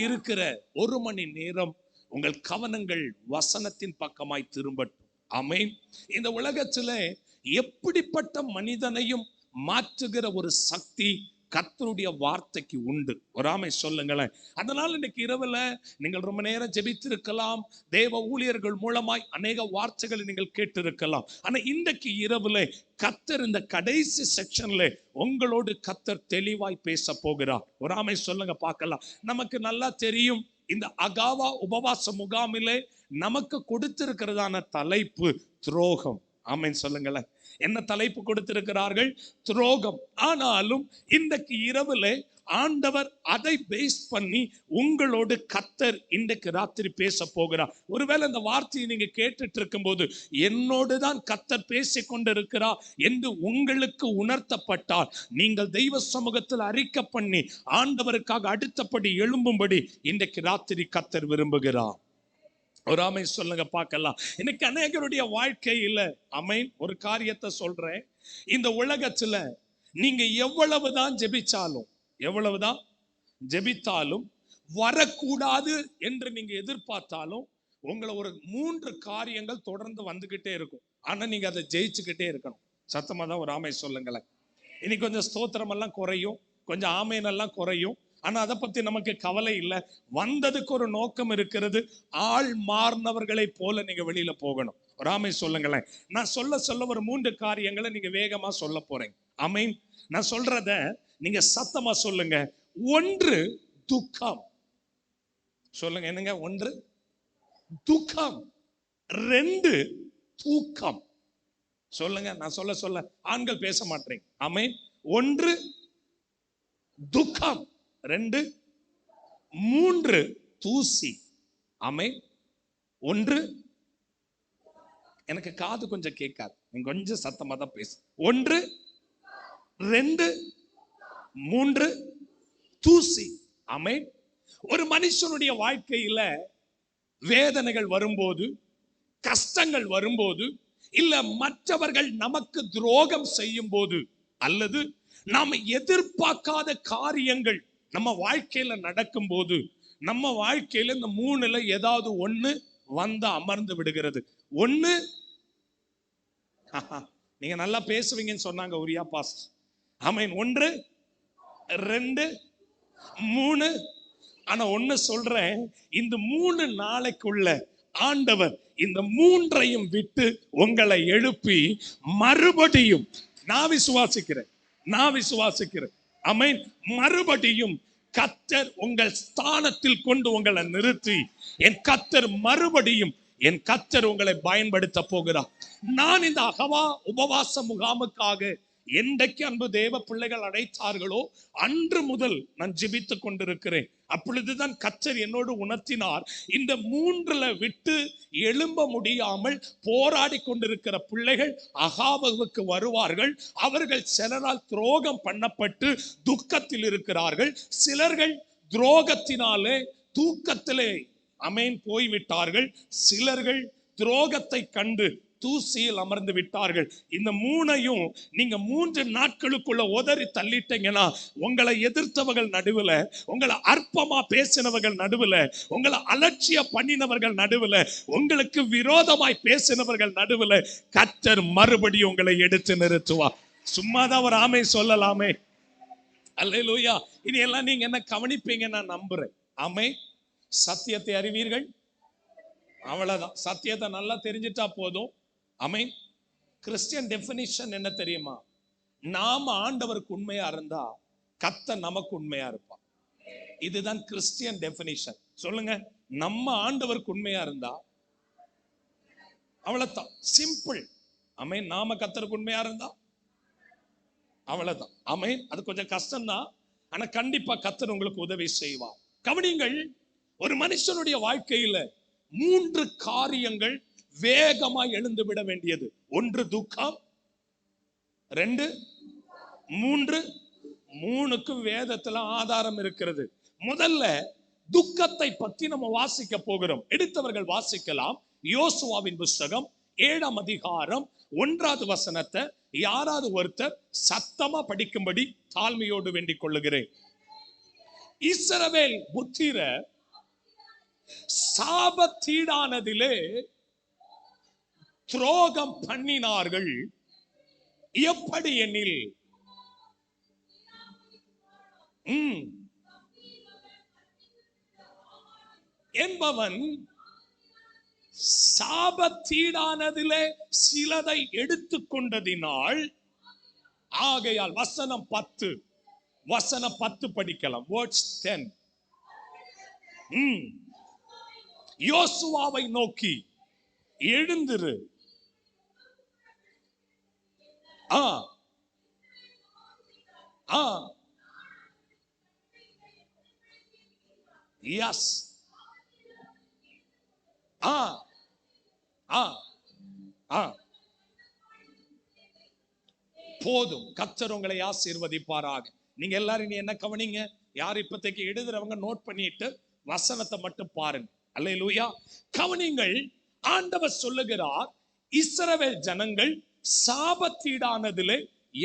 இருக்கிற 1 மணி நேரம் உங்கள் கவனங்கள் வசனத்தின் பக்கமாய் திரும்பட்டும். ஆமென். இந்த உலகத்துல எப்படிப்பட்ட மனிதனையும் மாற்றுகிற ஒரு சக்தி கர்த்தருடைய வார்த்தைக்கு உண்டு. ஒரு ஆமை சொல்லுங்களேன். அதனால இன்னைக்கு இரவுல நீங்கள் ரொம்ப நேரம் ஜெபித்திருக்கலாம், தேவ ஊழியர்கள் மூலமாய் அநேக வார்த்தைகளை நீங்கள் கேட்டிருக்கலாம். ஆனா இன்றைக்கு இரவுல கர்த்தர் இந்த கடைசி செக்ஷன்ல உங்களோடு கர்த்தர் தெளிவாய் பேச போகிறார். ஒரு ஆமை சொல்லுங்க பார்க்கலாம். நமக்கு நல்லா தெரியும், இந்த அகாவா உபவாச முகாமிலே நமக்கு கொடுத்திருக்கிறதான தலைப்பு துரோகம். ஆமென் சொல்லுங்களேன். என்ன தலைப்பு கொடுத்திருக்கிறார்கள்? துரோகம். ஆனாலும் இன்றைக்கு இரவுல ஆண்டவர் அதை பேஸ் பண்ணி உங்களோடு கர்த்தர் இன்றைக்கு ராத்திரி பேச போகிறார். ஒருவேளை இந்த வார்த்தையை நீங்க கேட்டுட்டு இருக்கும்போது என்னோடு தான் கர்த்தர் பேசிக் கொண்டிருக்கிறார் என்று உங்களுக்கு உணர்த்தப்பட்டால் நீங்கள் தெய்வ சமூகத்தில் அறிக்கை பண்ணி ஆண்டவருக்காக அடுத்தபடி எழும்பும்படி இன்றைக்கு ராத்திரி கர்த்தர் விரும்புகிறார். ஒரு ஆமை சொல்லுங்க பார்க்கலாம். இன்னைக்கு அநேகருடைய வாழ்க்கையில ஆமென் ஒரு காரியத்தை சொல்றேன். இந்த உலகத்துல நீங்க எவ்வளவுதான் ஜெபித்தாலும் வரக்கூடாது என்று நீங்க எதிர்பார்த்தாலும் உங்களை ஒரு 3 காரியங்கள் தொடர்ந்து வந்துகிட்டே இருக்கும். ஆனா நீங்க அதை ஜெயிச்சுக்கிட்டே இருக்கணும். சத்தமா தான் ஒரு ஆமை சொல்லுங்களேன். இன்னைக்கு கொஞ்சம் ஸ்தோத்திரம் எல்லாம் குறையும், கொஞ்சம் ஆமைன் எல்லாம் குறையும். ஆனா அதை பத்தி நமக்கு கவலை இல்லை. வந்ததுக்கு ஒரு நோக்கம் இருக்கிறது. ஆள் மாறினவர்களை போல நீங்க வெளியில போகணும். ஒரு ஆமை சொல்லுங்களேன். நான் சொல்ல ஒரு 3 காரியங்களை நீங்க வேகமா சொல்ல போறேன். ஆமென். நான் சொல்றத நீங்க சத்தமா சொல்லுங்க. 1 துக்கம். சொல்லுங்க என்னங்க? 1 துக்கம். 2 தூக்கம். சொல்லுங்க. நான் சொல்ல ஆண்கள் பேச மாட்டேங்க. ஆமென். 1 துக்கம், 2 3 தூசி. ஆமென். 1 எனக்கு காது கொஞ்சம் கேட்காது, நீங்க கொஞ்சம் சத்தமா தான் பேசு. 1 2 3 தூசி. ஆமென். ஒரு மனுஷனுடைய வாழ்க்கையில வேதனைகள் வரும்போது, கஷ்டங்கள் வரும்போது, இல்ல மற்றவர்கள் நமக்கு துரோகம் செய்யும் போது, அல்லது நாம எதிர்பார்க்காத காரியங்கள் நம்ம வாழ்க்கையில நடக்கும் போது, நம்ம வாழ்க்கையில இந்த 3ல ஏதாவது ஒண்ணு வந்து அமர்ந்து விடுகிறது. 1 நீங்க நல்லா பேசுவீங்கன்னு சொன்னாங்க உரியா பாஸ்ட். ஆமென். 1 2 3. ஆனா ஒண்ணு சொல்றேன், இந்த 3 நாளைக்குள்ள ஆண்டவர் இந்த 3ஐயும் விட்டு உங்களை எழுப்பி மறுபடியும் நான் விசுவாசிக்கிறேன். ஆமென். மறுபடியும் கர்த்தர் உங்கள் ஸ்தானத்தில் கொண்டு உங்களை நிறுத்தி என் கர்த்தர் மறுபடியும் உங்களை பயன்படுத்த போகிறார். நான் இந்த அகவா உபவாச முகாமுக்காக என்றைக்கு அன்பு தேவ பிள்ளைகள் அழைத்தார்களோ அன்று முதல் நான் ஜெபித்துக் கொண்டிருக்கிறேன். அப்பொழுதுதான் கர்த்தர் என்னோடு உணர்த்தினார், இந்த 3ல விட்டு எழும்ப முடியாமல் போராடி கொண்டிருக்கிற பிள்ளைகள் அகாவுக்கு வருவார்கள். அவர்கள் சிலரால் துரோகம் பண்ணப்பட்டு துக்கத்தில் இருக்கிறார்கள். சிலர்கள் துரோகத்தினாலே தூக்கத்திலே அமேன் போய்விட்டார்கள். சிலர்கள் துரோகத்தை கண்டு தூசியில் அமர்ந்து விட்டார்கள். இந்த 3ஐயும் நீங்க 3 நாட்களுக்குள்ள உதறி தள்ளிட்டீங்கன்னா உங்களை எதிர்த்தவர்கள் நடுவில், உங்களை அற்பமா பேசினவர்கள் நடுவில், உங்களை அலட்சிய பண்ணினவர்கள் நடுவில், உங்களுக்கு விரோதமாய் பேசினவர்கள் நடுவில் கர்த்தர் மறுபடியும் உங்களை எடுத்து நிறுத்துவார். சும்மாதான் ஒரு ஆமை சொல்லலாமே. அல்லேலூயா. இனி எல்லாம் நீங்க என்ன கவனிப்பீங்க நான் நம்புறேன். ஆமை. சத்தியத்தை அறிவீர்கள், அவ்வளவுதான். சத்தியத்தை நல்லா தெரிஞ்சிட்டா போதும். ஆமென். கிறிஸ்டியன் டெஃபினிஷன் என்ன தெரியுமா? நாம ஆண்டவருக்கு உண்மையா இருந்தா கர்த்தர் நமக்கு உண்மையா இருப்பான். இதுதான் கிறிஸ்டியன் டெஃபினிஷன். சொல்லுங்க. நம்ம ஆண்டவருக்கு உண்மையா இருந்தா அவ்வளவுதான். சிம்பிள். ஆமென். நாம கர்த்தருக்கு உண்மையா இருந்தா அவ்வளவுதான். ஆமென். அது கொஞ்சம் கஷ்டம்தான், ஆனா கண்டிப்பா கர்த்தர் உங்களுக்கு உதவி செய்வார். கவனிங்கள், ஒரு மனுஷனுடைய வாழ்க்கையில 3 காரியங்கள் வேகமா எழுந்து விட வேண்டியது. 1 துக்கம், 2 3. 3க்கும் வேதத்துல ஆதாரம் இருக்கிறது. முதல்ல துக்கத்தை பற்றி நம்ம வாசிக்க போகிறோம். எடுத்தவர்கள் வாசிக்கலாம். யோசுவாவின் புஸ்தகம் 7ஆம் அதிகாரம் 1வது வசனத்தை யாராவது ஒருத்தர் சத்தமா படிக்கும்படி தாழ்மையோடு வேண்டிக் கொள்ளுகிறேன். இஸ்ரவேல் புத்திரர் சாபத்தீடானதிலே துரோகம் பண்ணினார்கள். எப்படி எனில் என்பவன் சாபத்தீடானதிலே சிலதை எடுத்துக்கொண்டதினால், ஆகையால் வசனம் 10 படிக்கலாம். வேர்ட்ஸ் 10. யோசுவாவை நோக்கி எழுந்திரு, எஸ், போதும். கர்த்தர் உங்களை ஆசீர்வதிப்பாராக. நீங்க எல்லாரும் என்ன கவனிங்க, யார் இப்போதைக்கு எழுதுறவங்க நோட் பண்ணிட்டு வசனத்தை மட்டும் பாருங்க. அல்லேலூயா. கவனிங்கள். ஆண்டவர் சொல்லுகிறார், இஸ்ரவேல் ஜனங்கள் சாபத்தீடானதிலே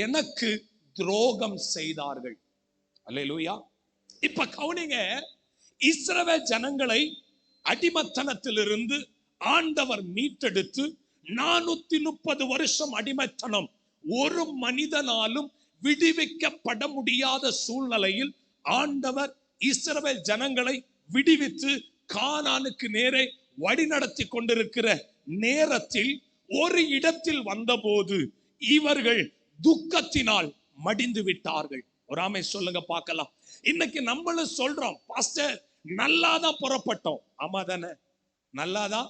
எனக்கு துரோகம் செய்தார்கள். அல்லேலூயா. இப்ப கவனிங்க, இஸ்ரவேல் ஜனங்களை அடிமத்தனத்திலிருந்து ஆண்டவர் மீட்டெடுத்து 430 வருஷம் அடிமைத்தனம், ஒரு மனிதனாலும் விடுவிக்கப்பட முடியாத சூழ்நிலையில் ஆண்டவர் இஸ்ரவேல் ஜனங்களை விடுவித்து கானானுக்கு நேரே வழிநடத்தி கொண்டிருக்கிற நேரத்தில் ஒரு இடத்தில் வந்தபோது இவர்கள் துக்கத்தினால் மடிந்து விட்டார்கள். ஒரு ஆமை சொல்லுங்க பார்க்கலாம். இன்னைக்கு நம்மளும் சொல்றோம், பாஸ்டர் நல்லாதான் புறப்பட்டோம். ஆமா தானே? நல்லாதான்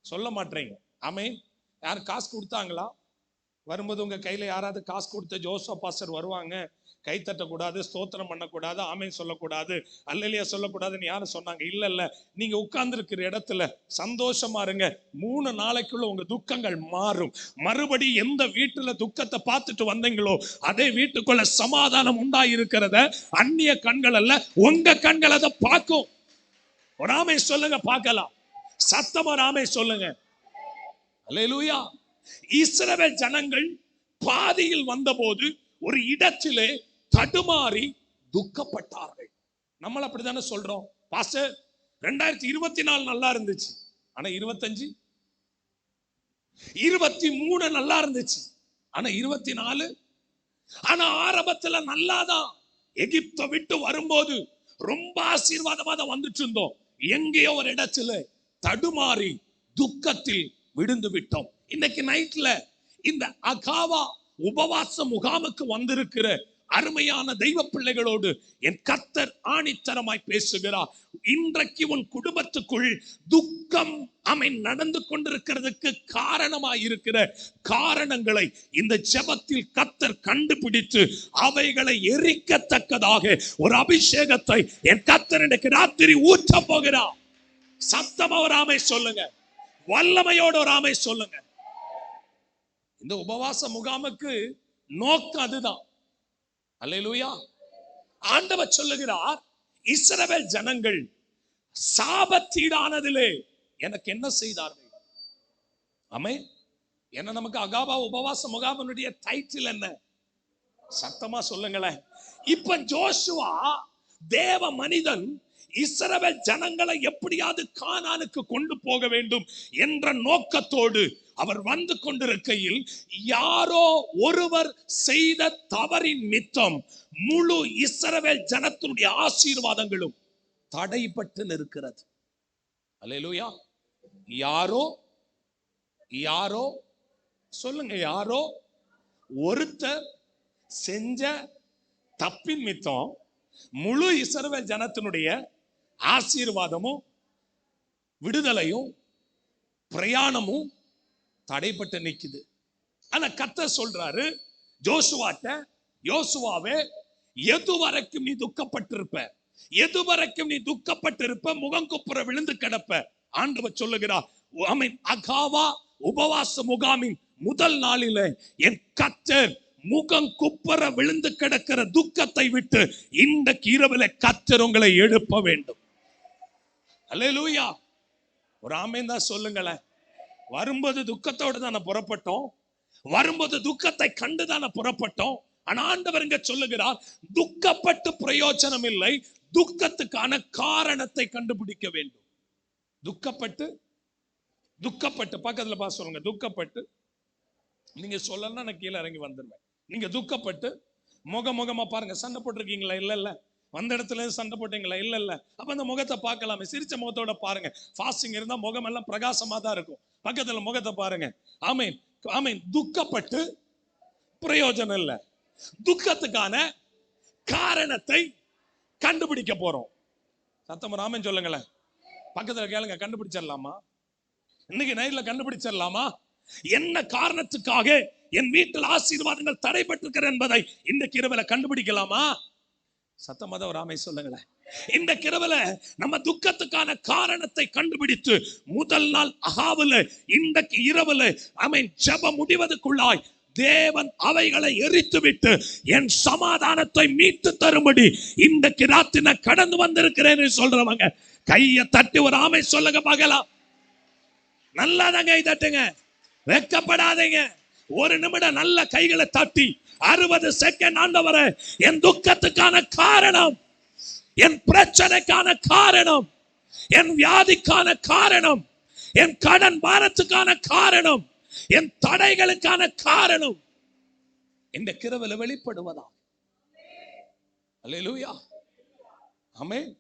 சொல்ல மாட்டீங்க. ஆமே. யாரும் காசு கொடுத்தாங்களா? வரும்போது உங்க கையில யாராவது காசு கொடுத்த ஜோசோ பாஸ்டர் வருவாங்க, கை தட்டக்கூடாது, ஸ்தோத்திரம் பண்ணக்கூடாது, ஆமேன் சொல்லக்கூடாது, அல்லேலூயா சொல்லக்கூடாதுன்னு யாரும் சொன்னாங்க? இல்ல, நீங்க உட்கார்ந்து இருக்கிற இடத்துல சந்தோஷமா இருங்க. 3 நாளைக்குள்ள உங்க துக்கங்கள் மாறும். மறுபடி எந்த வீட்டுல துக்கத்தை பார்த்துட்டு வந்தீங்களோ அதே வீட்டுக்குள்ள சமாதானம் உண்டாயிருக்கிறத அந்நிய கண்கள் அல்ல, உங்க கண்கள் அதை பார்க்கும். ஒரு ஆமேன் சொல்லுங்க பார்க்கலாம். சத்தமா ஆமேன் சொல்லுங்க. அல்லேலூயா. இஸ்ரவேல் ஜனங்கள் பாதியில் வந்தபோது ஒரு இடத்திலே தடுமாறி துக்கப்பட்டார்கள். நம்மள அப்படித்தானே சொல்றோம், பாஸ்டர் 2024 நல்லா இருந்துச்சு, ஆனா 25 23 நல்லா இருந்துச்சு, ஆனா 24. ஆனா ஆரம்பத்துல நல்லாதான், எகிப்தை விட்டு வரும்போது ரொம்ப ஆசீர்வாதமா தான் வந்துட்டு இருந்தோம். எங்கேயோ ஒரு இடத்துல தடுமாறி துக்கத்தில் விழுந்து விட்டோம். இன்னைக்கு நைட்ல இந்த அகாவா உபவாச முகாமுக்கு வந்திருக்கிற அருமையான தெய்வ பிள்ளைகளோடு என் கர்த்தர் ஆணித்தரமாய் பேசுகிறார். இன்றைக்கு உன் குடும்பத்துக்குள் துக்கம் நடந்து கொண்டிருக்கிறதுக்கு காரணமாய் இருக்கிற காரணங்களை இந்த ஜெபத்தில் கர்த்தர் கண்டுபிடித்து அவைகளை எரிக்கத்தக்கதாக ஒரு அபிஷேகத்தை என் கர்த்தர் இன்றைக்கு ராத்திரி ஊற்ற போகிறார். சத்தமா ஒரு ஆமை சொல்லுங்க, வல்லமையோட ஒரு ஆமை சொல்லுங்க. இந்த உபவாச முகாமுக்கு நோக்கம் அதுதான். அல்லேலூயா. ஆண்டவர் சொல்லுகிறார், இஸ்ரவேல் ஜனங்கள் சாபத்தீடானதிலே எனக்கு என்ன செய்தார்கள்? ஆமென். என்ன நமக்கு அகாபா உபவாச முகாமினுடைய டைட்டில் என்ன? சத்தமா சொல்லுங்களேன். இப்ப ஜோசுவா தேவ மனிதன் இஸ்ரவேல் ஜனங்களை எப்படியாவது கானானுக்கு கொண்டு போக வேண்டும் என்ற நோக்கத்தோடு அவர் வந்து கொண்டிருக்கையில் யாரோ ஒருவர் செய்த தவறின் நிமித்தம் முழு இஸ்ரவேல் ஜனத்தினுடைய ஆசீர்வாதங்களும் தடைப்பட்டு நிற்கிறது. அல்லேலூயா. யாரோ சொல்லுங்க, யாரோ ஒருத்தர் செஞ்ச தப்பின் நிமித்தம் முழு இஸ்ரவேல் ஜனத்தினுடைய ஆசீர்வாதமும் விடுதலையும் பிரயாணமும் தடைப்பட்டு நிக்குது. ஆனா கர்த்தர் சொல்றாரு ஜோசுவாட்ட, யோசுவாவே எதுவரைக்கும் நீ துக்கப்பட்டிருப்ப, எதுவரைக்கும் நீ துக்கப்பட்டிருப்ப, முகங்குப்புற விழுந்து கிடப்ப. ஆண்டவர் சொல்லுகிறார், அகாவா உபவாச முகாமின் முதல் நாளில என் கர்த்தர் முகம் குப்பர விழுந்து கிடக்கிற துக்கத்தை விட்டு இன்றைக்கு இரவுல கர்த்தர் உங்களை எழுப்ப வேண்டும். அல்லேலூயா. ஒரு ஆமென் தான் சொல்லுங்களேன். வரும்போது துக்கத்தோடு தானே புறப்பட்டோம், வரும்போது துக்கத்தை கண்டு தானே புறப்பட்டோம். ஆனா ஆண்டவர் இங்க சொல்லுகிறார், துக்கப்பட்டு பிரயோஜனம் இல்லை, துக்கத்துக்கான காரணத்தை கண்டுபிடிக்க வேண்டும். துக்கப்பட்டு பக்கத்துல பார்த்து சொல்லுங்க, துக்கப்பட்டு. நீங்க சொல்லலன்னா நான் கீழே இறங்கி வந்துடுவேன். நீங்க துக்கப்பட்டு முகமா பாருங்க. சண்டை போட்டிருக்கீங்களா? இல்ல. வந்த இடத்துல சண்டை போட்டீங்களா? இல்ல. அப்ப அந்த முகத்தை பார்க்கலாமே, சிரிச்ச முகத்தோட பாருங்க. ஃபாஸ்டிங் இருந்தா முகம் எல்லாம் பிரகாசமா தான் இருக்கும். பக்கத்துல முகத்தை பாருங்க. ஆமீன், ஆமீன். துக்கப்பட்டு பிரயோஜனம் இல்ல. துக்கத்துக்கான காரணத்தை கண்டுபிடிக்க போறோம். சத்தம் ராமன் சொல்லுங்களேன். பக்கத்துல கேளுங்க, கண்டுபிடிச்சிடலாமா? இன்னைக்கு நைட்ல கண்டுபிடிச்சிடலாமா? என்ன காரணத்துக்காக என் வீட்டில் ஆசீர்வாதங்கள் தடைபட்டிருக்கிற என்பதை இந்த கிருபையில கண்டுபிடிக்கலாமா? சத்தமா தான் ராமை சொல்லுங்களேன். இந்த கிருபையில நம்ம துக்கத்துக்கான காரணத்தை கண்டுபிடித்து முதல் நாள் அகாவுல இன்றைக்கு இரவுல ஆமென் ஜெபம் முடிவதற்குள்ளாய் தேவன் அவைகளை எரித்து விட்டு என் சமாதானத்தை மீட்டு தரும்படி இன்றைக்கு ராத்திரி கடந்து வந்திருக்கிறேன்னு சொல்றவங்க கையை தட்டி ஒரு ஆமை சொல்லுங்க பார்க்கலாம். நல்லாதான் கை தட்டுங்க, வெட்கப்படாதீங்க. ஒரு நிமிடம் நல்ல கைகளை தட்டி 60 செகண்ட் ஆண்டவரே, என் துக்கத்துக்கான காரணம், என் பிரச்சனைக்கான காரணம், என் வியாதிக்கான காரணம், என் கடன் பாரத்துக்கான காரணம், என் தடைகளுக்கான காரணம் இந்த கிருபையில வெளிப்படுவதா? அல்லேலூயா, ஆமென்.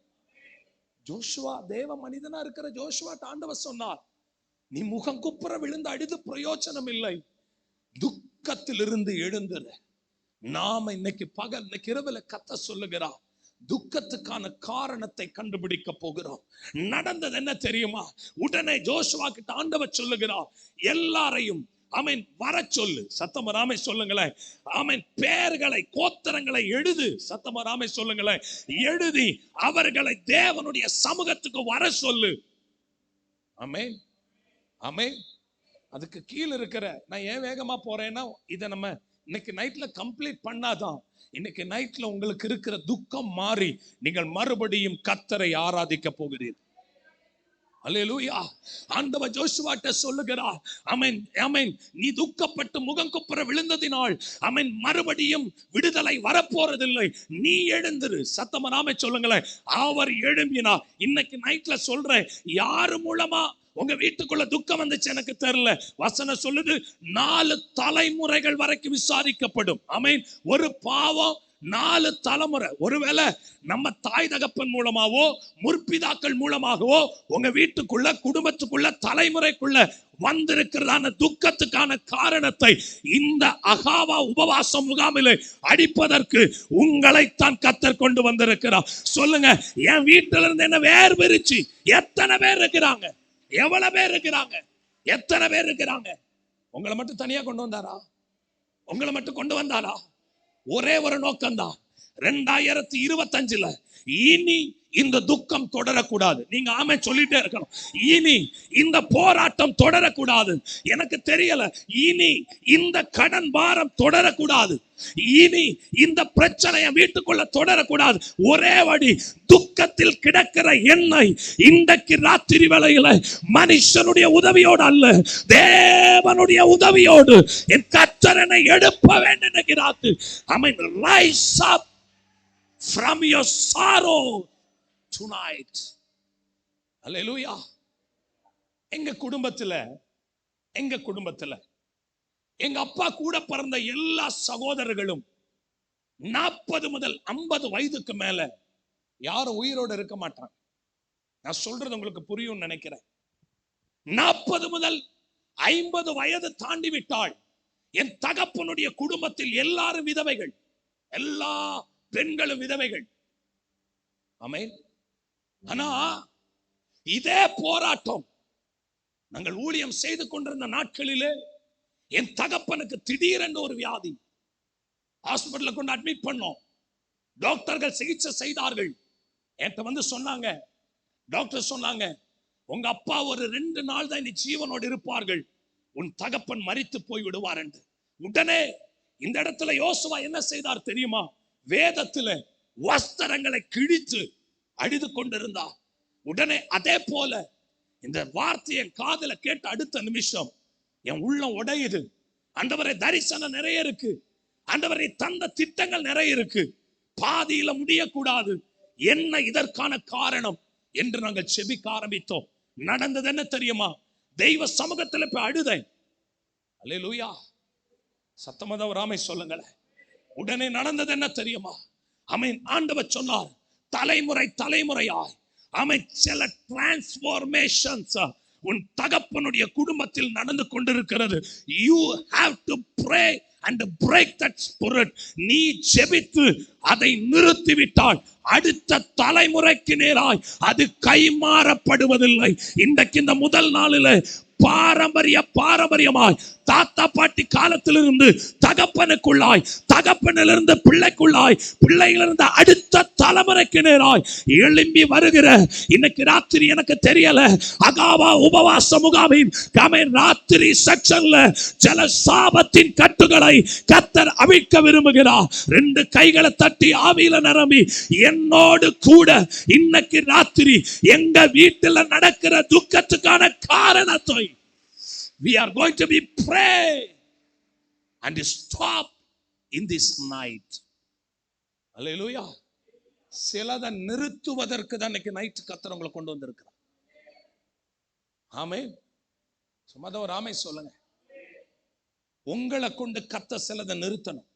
ஜோஷுவா தேவ மனிதனா இருக்கிற ஜோஷுவா ஆண்டவர் சொன்னார், நீ முகம் குப்புற விழுந்து அடித்து பிரயோஜனம் இல்லை, துக்கத்திலிருந்து எழுந்துரு. நாம இன்னைக்கு பகல் இன்னைக்கு இரவுல கத்த சொல்லுகிறா, துக்கத்துக்கான காரணத்தை கண்டுபிடிக்க போகிறோம். நடந்தது என்ன தெரியுமா? உடனே ஜோஷுவா கிட்ட ஆண்டவர் சொல்லுகிறா, எல்லாரையும் ஆமென் வர சொல்லு. சத்தமராமை சொல்லுங்களேன். ஆமென். பேர்களை கோத்திரங்களை எழுது. சத்தமராமை சொல்லுங்களேன். எழுதி அவர்களை தேவனுடைய சமூகத்துக்கு வர சொல்லு. ஆமென், ஆமென். அதுக்கு கீழே இருக்கிற நான் ஏன் வேகமா போறேன்னா, இதை நம்ம இன்னைக்கு நைட்ல கம்ப்ளீட் பண்ணாதான் இன்னைக்கு நைட்ல உங்களுக்கு இருக்கிற துக்கம் மாறி நீங்கள் மறுபடியும் கர்த்தரை ஆராதிக்க போகிறீர்கள். அல்லேலூயா. ஆண்டவர் ஜோஷுவாட்ட சொல்லுகிறார், ஆமென், ஆமென். நீ துக்கப்பட்டு முகம் குப்புற விழுந்ததினால் ஆமென் மறுபடியும் விடுதலை வரப்போறதில்லை. நீ எழுந்திரு. சத்தமராமே சொல்லுங்களேன். அவர் எழும்பினார். இன்னைக்கு நைட்ல சொல்றேன், யாரு மூலமா உங்க வீட்டுக்குள்ள துக்கம் வந்துச்சு எனக்கு தெரியல. வசனம் சொல்லுது 4 தலைமுறைகள் வரைக்கும் விசாரிக்கப்படும். ஆமென். ஒரு பாவம் 4 தலைமுறை. ஒருவேளை நம்ம தாய் தகப்பன் மூலமாவோ முற்பிதாக்கள் மூலமாகவோ உங்க வீட்டுக்குள்ள குடும்பத்துக்குள்ள தலைமுறைக்குள்ள வந்திருக்கிறதான துக்கத்துக்கான காரணத்தை இந்த அகாவா உபவாச முகாமிலே அடிப்பதற்கு உங்களைத்தான் கர்த்தர் கொண்டு வந்திருக்கிறார். சொல்லுங்க, என் வீட்டில இருந்து என்ன வேறு பிரிச்சு எத்தனை பேர் இருக்கிறாங்க? எவ்வளவு பேர் இருக்கிறாங்க? எத்தனை பேர் இருக்கிறாங்க? உங்களை மட்டும் தனியா கொண்டு வந்தாரா? உங்களை மட்டும் கொண்டு வந்தாரா? ஒரே ஒரு நோக்கம்தான். 2025 இனி இந்த துக்கம் தொடரக்கூடாது. நீங்க ஆமே சொல்லிட்டே இருக்கணும். இனி இந்த போராட்டம் தொடரக்கூடாது. எனக்கு தெரியல, இனி இந்த கடன் பாரம் தொடரக்கூடாது. இனி இந்த பிரச்சனைய வீட்டுக்குள்ள தொடரக்கூடாது. ஒரே வழி, துக்கத்தில் கிடக்கிற என்னை இன்றைக்கு ராத்திரி வேளையில மனுஷனுடைய உதவியோடு அல்ல, தேவனுடைய உதவியோடு என் கர்த்தரனை எழுப்ப வேண்டும் என்கிறார். Amen. Rise up from your sorrow tonight. Hallelujah. எங்க குடும்பத்துல எங்க அப்பா கூட பிறந்த எல்லா சகோதரர்களும் 40 முதல் 50 வயதுக்கு மேல யாரும் உயிரோடு இருக்க மாட்டாங்க. நான் சொல்றது உங்களுக்கு புரியும் நினைக்கிறேன். 40 முதல் 50 வயது தாண்டி விட்டால் என் தகப்பனுடைய குடும்பத்தில் எல்லாரும் விதவைகள், எல்லா பெண்களும் விதவைகள். ஆமென். ஆனா இதே போராட்டம் நாங்கள் ஊழியம் செய்து கொண்டிருந்த நாட்களிலே என் தகப்பனுக்கு திடீரென்று ஒரு வியாதி. ஹாஸ்பிட்டல்ல கொண்டு அட்மிட் பண்ணோம். டாக்டர்கள் சிகிச்சை செய்தார்கள். என்கிட்ட வந்து சொன்னாங்க, டாக்டர் சொன்னாங்க, உங்க அப்பா ஒரு 2 நாள் தான் இனி ஜீவனோடு இருப்பார்கள், உன் தகப்பன் மரித்து போய் விடுவார் என்று. உடனே இந்த இடத்துல யோசுவா என்ன செய்தார் தெரியுமா? வேதத்துல வஸ்திரங்களை கிழித்து அடித்து கொண்டிருந்தார். உடனே அதே போல இந்த வார்த்தையை காதுல கேட்ட அடுத்த நிமிஷம் என் உள்ளம் உடையுது. ஆண்டவரே, தரிசனம் நிறைய இருக்கு. ஆண்டவரே, தந்த திட்டங்கள் நிறைய இருக்கு. பாதியில முடியக்கூடாது. என்ன இதற்கான காரணம் என்று நாங்கள் செபிக்க ஆரம்பித்தோம். நடந்தது என்ன தெரியுமா? தெய்வ சமூகத்துல போய் அழுதேன். அல்லேலூயா, சத்தமத ஒரு ஆமை சொல்லுங்களேன். உடனே நடந்தது என்ன தெரியுமா? ஆமென். ஆண்டவர் சொன்னார், தலைமுறை தலைமுறையாய் ஆமென் சில டிரான்ஸ்ஃபார்மேஷன்ஸ் உன் தகப்பனுடைய குடும்பத்தில் நடந்து கொண்டிருக்கிறது. You have to pray and break that spirit. நீ ஜெபித்து அதை நிறுத்திவிட்டால் அடுத்த தலைமுறைக்கு நேராய் அது கைமாறப்படுவதில்லை. இன்றைக்கு இந்த முதல் நாளில் பாரம்பரியமாய் தாத்தா பாட்டி காலத்திலிருந்து தகப்பனுக்குள்ளாய், தகப்பனிலிருந்து பிள்ளைக்குள்ளாய், பிள்ளையிலிருந்து அடுத்த தலைமுறைக்கு நேராய் எழும்பி வருகிற இன்னைக்கு ராத்திரி எனக்கு தெரியல, அகாவா உபவாச முகாமின் ராத்திரி செக்ஷன்ல சில சாபத்தின் கட்டுகளை கர்த்தர் அவிழ்க்க விரும்புகிறார். ரெண்டு கைகளை தட்டி ஆவியில நிரம்பி என்னோடு கூட இன்னைக்கு ராத்திரி எங்க வீட்டில் நடக்கிற துக்கத்துக்கான காரணத்தை we are going to be pray and stop in this night. Hallelujah. சிலதை நிறுத்துவதற்கு தான் இன்னைக்கு நைட் கர்த்தர் உங்களை கொண்டு வந்திருக்கிறார். ஆமென். சும்மா ஒரு ஆமை சொல்லுங்க. உங்களை கொண்டு கர்த்தர் சிலதை நிறுத்தணும்.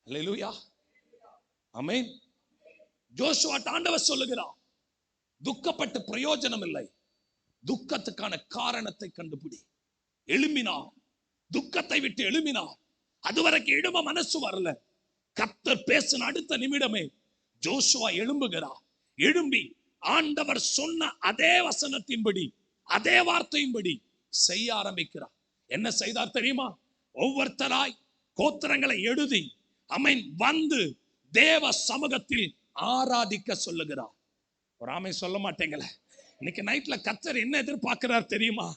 ஹல்லேலூயா. ஆமென். ஜோஷுவா ஆண்டவர் சொல்லுகிறார், துக்கப்பட்டு பிரயோஜனம் இல்லை, துக்கத்துக்கான காரணத்தை கண்டுபிடி. எழும்பினார், துக்கத்தை விட்டு எழும்பினார். அதுவரைக்கும் எழும்ப மனசு வரல. கர்த்தர் பேசின அடுத்த நிமிடமே ஜோஷுவா எழும்புகிறார். எழும்பி ஆண்டவர் சொன்ன அதே வசனத்தின்படி, அதே வார்த்தையின்படி செய்ய ஆரம்பிக்கிறார். என்ன செய்தார் தெரியுமா? ஒவ்வொருத்தராய் கோத்திரங்களை எழுதி அமேன் வந்து தேவ சமூகத்தில் ஆராதிக்க சொல்லுகிறார். ஒரு ஆமை சொல்ல மாட்டேங்களே. இன்னைக்கு நைட்ல கர்த்தர் என்ன எதிர்பார்க்கிறார் தெரியுமா?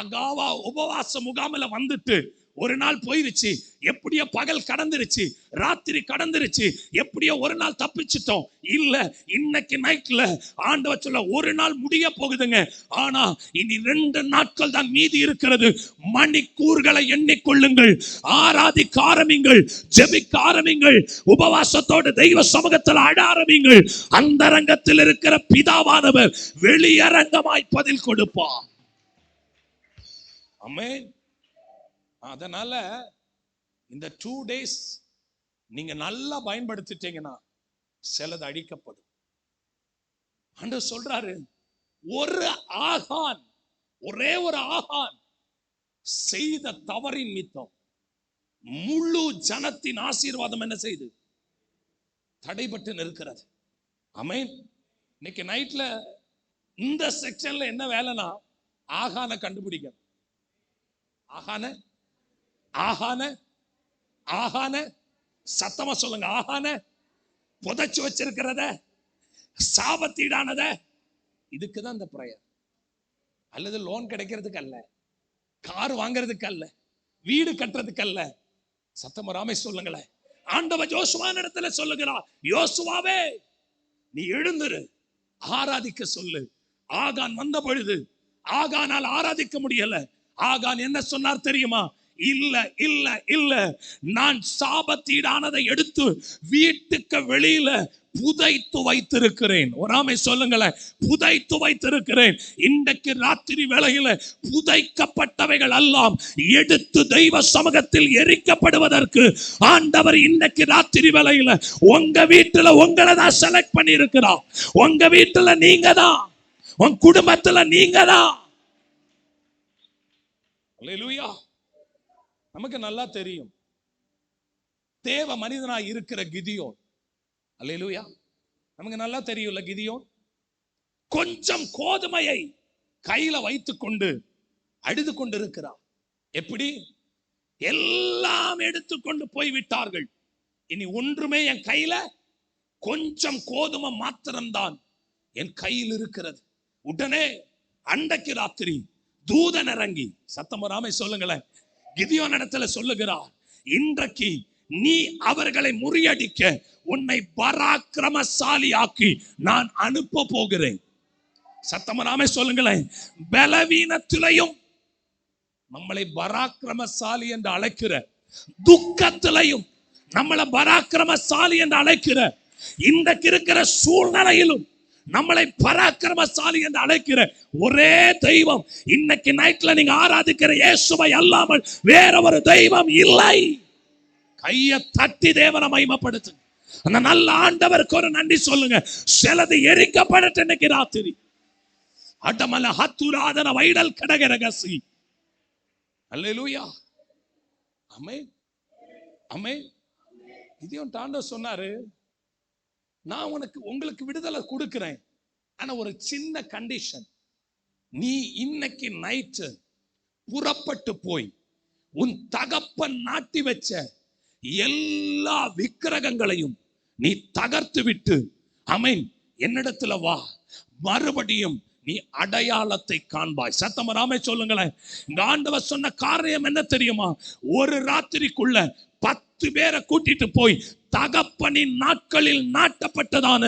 அகாவா உபவாச முகாமில வந்துட்டு ஒரு நாள் போயிருச்சு, எப்படியோ பகல் கடந்துருச்சு, ராத்திரி கடந்துருச்சு, எப்படியோ ஒரு நாள் தப்பிச்சிட்டோம். இல்ல, இன்னைக்கு நைட்ல ஆண்டவர் சொல்ல ஒரு நாள் முடிய போகுதுங்க. ஆனா இனி 2 நாட்கள் தான் மீதி இருக்கிறது. மணிக்கூர்களை எண்ணிக்கொள்ளுங்கள், ஆராதிக்க ஆரம்பிங்கள், ஜெபிக்க ஆரம்பிங்கள், உபவாசத்தோடு தெய்வ சமூகத்தில் அட ஆரம்பிங்கள். அந்த ரங்கத்தில் இருக்கிற பிதாவானவர் வெளியரங்கமாய் பதில் கொடுப்பார். ஆமென். அதனால இந்த 2 days நீங்க நல்லா பயன்படுத்திட்டீங்கன்னா சிலது அழிக்கப்படும். ஆண்டவர் சொல்றாரு, ஒரு ஆகான், ஒரே ஒரு ஆகான் செய்த தவறின் நிமித்தம் முழு ஜனத்தின் ஆசீர்வாதம் என்ன செய்து தடைபட்டு நிற்கிறது. ஆமென். இன்னைக்கு நைட்ல இந்த செக்ஷன்ல என்ன வேலைனா ஆகான கண்டுபிடிக்க. ஆகான ஆகான ஆகான சத்தமா சொல்லுங்க. ஆகான புதைச்சு வச்சிருக்கிறத, சாபத்தீடானத, இதுக்குதான் இந்த பிரயர். அல்லது லோன் கிடைக்கிறதுக்கு அல்ல, கார் வாங்குறதுக்கு அல்ல, வீடு கட்டுறதுக்கு அல்ல. சத்தமா ராமே சொல்லுங்களேன். ஆண்டவர் யோசுவாவின் இடத்துல சொல்லுகிறார், யோசுவாவே நீ எழுந்துரு, ஆராதிக்க சொல்லு. ஆகான் வந்த பொழுது ஆகானால் ஆராதிக்க முடியல. ஆகான் என்ன சொன்னார் தெரியுமா? இல்ல இல்ல இல்ல, நான் சாபத்தீடானதை எடுத்து வீட்டுக்கு வெளியில புதைத்து வைத்திருக்கிறேன். ஒராமை சொல்லுங்களேன், புதைத்து வைத்திருக்கிறேன். இன்றைக்கு ராத்திரி வேளையில புதைக்கப்பட்டவைகள் எல்லாம் எடுத்து தெய்வ சமூகத்தில் எரிக்கப்படுவதற்கு ஆண்டவர் இன்னைக்கு ராத்திரி வேளையில உங்க வீட்டுல உங்களை தான் செலக்ட் பண்ணி இருக்கிறார். உங்க வீட்டுல நீங்க தான், உங்க குடும்பத்துல நீங்க தான். அல்லேலூயா. நமக்கு நல்லா தெரியும், தேவ மனிதனாய் இருக்கிற கிதியோன். அல்லேலூயா. நமக்கு நல்லா தெரியும்ல, கிதியோன் கொஞ்சம் கோதுமையை கையில வைத்துக் கொண்டு அழுது கொண்டிருக்கிறார். எப்படி? எல்லாம் எடுத்துக்கொண்டு போய்விட்டார்கள், இனி ஒன்றுமே என் கையில, கொஞ்சம் கோதுமை மாத்திரம்தான் என் கையில் இருக்கிறது. உடனே அன்றைக்கு ராத்திரி தூதன் இறங்கி, சத்தம் வராம சொல்லுங்களேன், கிதியோன் இடத்துல சொல்லுகிறார், இன்றைக்கு நீ அவர்களை முறியடிக்க உன்னை பராக்கிரமசாலியாக்கி நான் அனுப்ப போகிறேன். சத்தம் வராம சொல்லுங்களேன். பலவீனத்திலையும் நம்மளை பராக்கிரமசாலி என்று அழைக்கிற, துக்கத்திலையும் நம்மளை பராக்கிரமசாலி என்று அழைக்கிற இன்றைக்கு இருக்கிற சூழ்நிலையிலும் நம்மளை பராக்கிரமசாலி என்று அழைக்கிற ஒரே தெய்வம், இன்னைக்கு நைட்ல நீங்க ஆராதிக்கிற இயேசுவை அல்லாமல் வேற ஒரு தெய்வம் இல்லை. கையை தட்டி தேவனை மகிமைப்படுத்து. அந்த நல்ல ஆண்டவருக்கு ஒரு நன்றி சொல்லுங்க. சிலது எரிக்கப்படட்டும் இன்னைக்கு ராத்திரி. அடமல ஹத்துராதன வைடல் கடகரகசி. அல்லேலூயா. ஆமென் ஆமென். இதையும் ஆண்டவர் சொன்னாரு, நான் உங்களுக்கு விடுதலை கொடுக்கிறேன், ஆனா ஒரு சின்ன கண்டிஷன். நீ இன்னைக்கு நைட்டு புறப்பட்டு போய் உன் தகப்பன் நாட்டி வச்ச எல்லா விக்கிரகங்களையும் நீ தகர்த்து விட்டு ஆமென் என்னிடத்துல வா, மறுபடியும் நீ அடையாளத்தை காண்பாய். சத்தமராமே சொல்லுங்களேன். இந்த ஆண்டவர் சொன்ன காரியம் என்ன தெரியுமா? ஒரு ராத்திரிக்குள்ள 10 பேரை கூட்டிட்டு போய் தகப்பனின் நாட்களில் நாட்டப்பட்டதான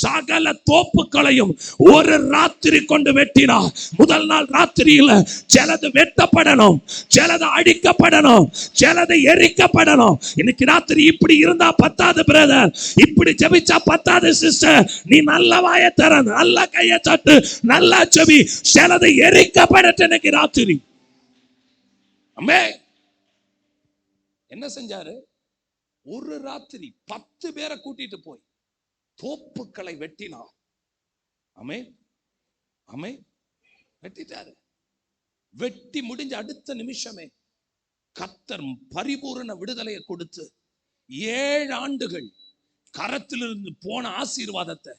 சகல தோப்புகளையும் ஒரு ராத்திரி கொண்டு வெட்டினார். முதல் நாள் ராத்திரியில சிலது வெட்டப்படணும், சிலது அடிக்கப்படணும், சிலது எரிக்கப்படணும். இன்னைக்கு ராத்திரி இப்படி இருந்தா பத்தாது பிரதர், இப்படி ஜெபிச்சா பத்தாது சிஸ்டர். நீ நல்ல வாயை தர, நல்ல கையை தட்டு, நல்லா ஜெபி. சிலது எரிக்கப்படட்டும் இன்னைக்கு ராத்திரி. அம்மே என்ன செஞ்சாரு? ஒரு ராத்திரி 10 பேரை கூட்டிட்டு போய் தோப்புக்களை வெட்டினார். ஆமென் ஆமென். வெட்டிட்டாரு. வெட்டி முடிஞ்ச அடுத்த நிமிஷமே கர்த்தர் பரிபூரண விடுதலையை கொடுத்து 7 ஆண்டுகள் கரத்திலிருந்து போன ஆசீர்வாதத்தை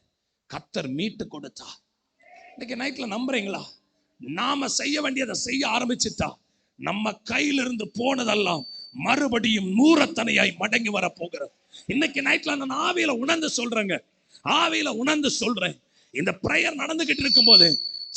கர்த்தர் மீட்டு கொடுத்தார். இன்னைக்கு நைட்ல நம்புறீங்களா? நாம செய்ய வேண்டியதை செய்ய ஆரம்பிச்சுட்டா நம்ம கையிலிருந்து போனதெல்லாம் மறுபடியும் 100 மடங்கி வர போகிறது. இன்னைக்கு நைட்ல நான் ஆவியில உணர்ந்து சொல்றேங்க, ஆவியில உணர்ந்து சொல்றேன். இந்த பிரேயர் நடந்துகிட்டு இருக்கும் போது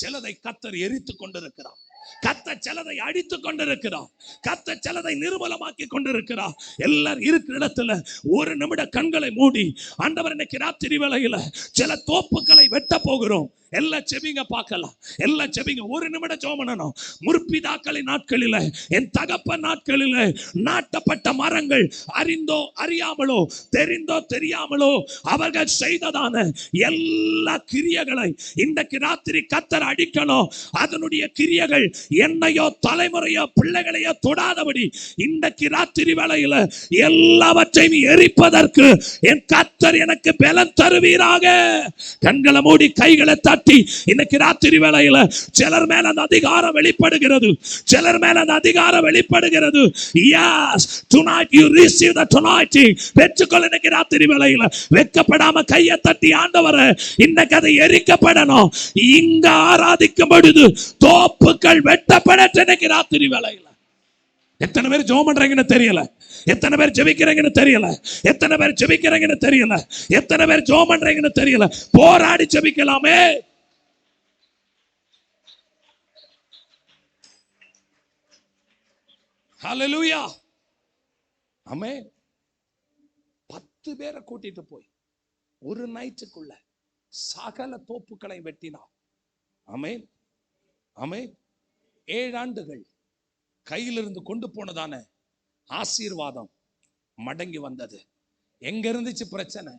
சிலதை கர்த்தர் எரித்து கொண்டிருக்கிறார், கர்த்தர் சிலதை அடித்து கொண்டிருக்கிறார், கர்த்தர் சிலதை நிர்மலமாக்கி கொண்டிருக்கிறார். எல்லாரும் இருக்கிற இடத்துல ஒரு நிமிட கண்களை மூடி, ஆண்டவர் இன்னைக்கு ராத்திரி வேளையில சில தோப்புக்களை வெட்ட போகிறோம். எல்லாம் செபிங்க பார்க்கலாம், எல்லாம் செபிங்க. ஒரு நிமிடம் ஜெபம் பண்ணணும். முற்பிதாக்களின் நாட்களில, என் தகப்பன் நாட்களில நாட்டப்பட்ட மரங்கள் அறிந்தோ அறியாமலோ, தெரிந்தோ தெரியாமலோ அவர்கள் செய்ததான எல்லா கிரியைகளை இன்றைக்கு ராத்திரி கர்த்தர் அடிக்கணும். அதனுடைய கிரியைகள் என்னையோ தலைமுறையோ பிள்ளைகளையோ தொடாதபடி இன்றைக்கு ராத்திரி வேளையில எல்லாவற்றையும் எரிப்பதற்கு என் கர்த்தர் எனக்கு பலம் தருவீராக. கண்களை மூடி கைகளை தட்டி இன்னைக்கு ராத்திரி வேளையில சிலர் மேல அந்த அதிகாரம் வெளிப்படுகிறது, சிலர் மேல அந்த அதிகாரம் வெளிப்படுகிறது. Yes, tonight you receive the anointing. பெற்றுக்கொள். இன்னைக்கு ராத்திரி வேளையில வெட்கப்படாம கையை தட்டி, ஆண்டவரே இன்னைக்கு அதை எரிக்கப்படணும். இங்க ஆராதிக்கும் பொழுது தோப்புகள் வெட்டப்படட்டும் இன்னைக்கு ராத்திரி வேளையில. எத்தனை பேர் ஜெபம் பண்றீங்கன்னு தெரியல, எத்தனை பேர் ஜெபிக்கிறீங்கன்னு தெரியல, எத்தனை பேர் ஜெபிக்கிறீங்கன்னு தெரியல, எத்தனை பேர் ஜெபம் பண்றீங்கன்னு தெரியல. போராடி ஜெபிக்கலாமே. ஹல்லேலூயா. ஆமென். 10 பேரை கூட்டிட்டு போய் ஒரு நைட்டுக்குள்ள சகல தோப்புக்களை வெட்டினார். ஆமென் ஆமென். 7 ஆண்டுகள் கையிலிருந்து கொண்டு போனதான ஆசீர்வாதம் மடங்கி வந்தது. எங்க இருந்துச்சு பிரச்சனை?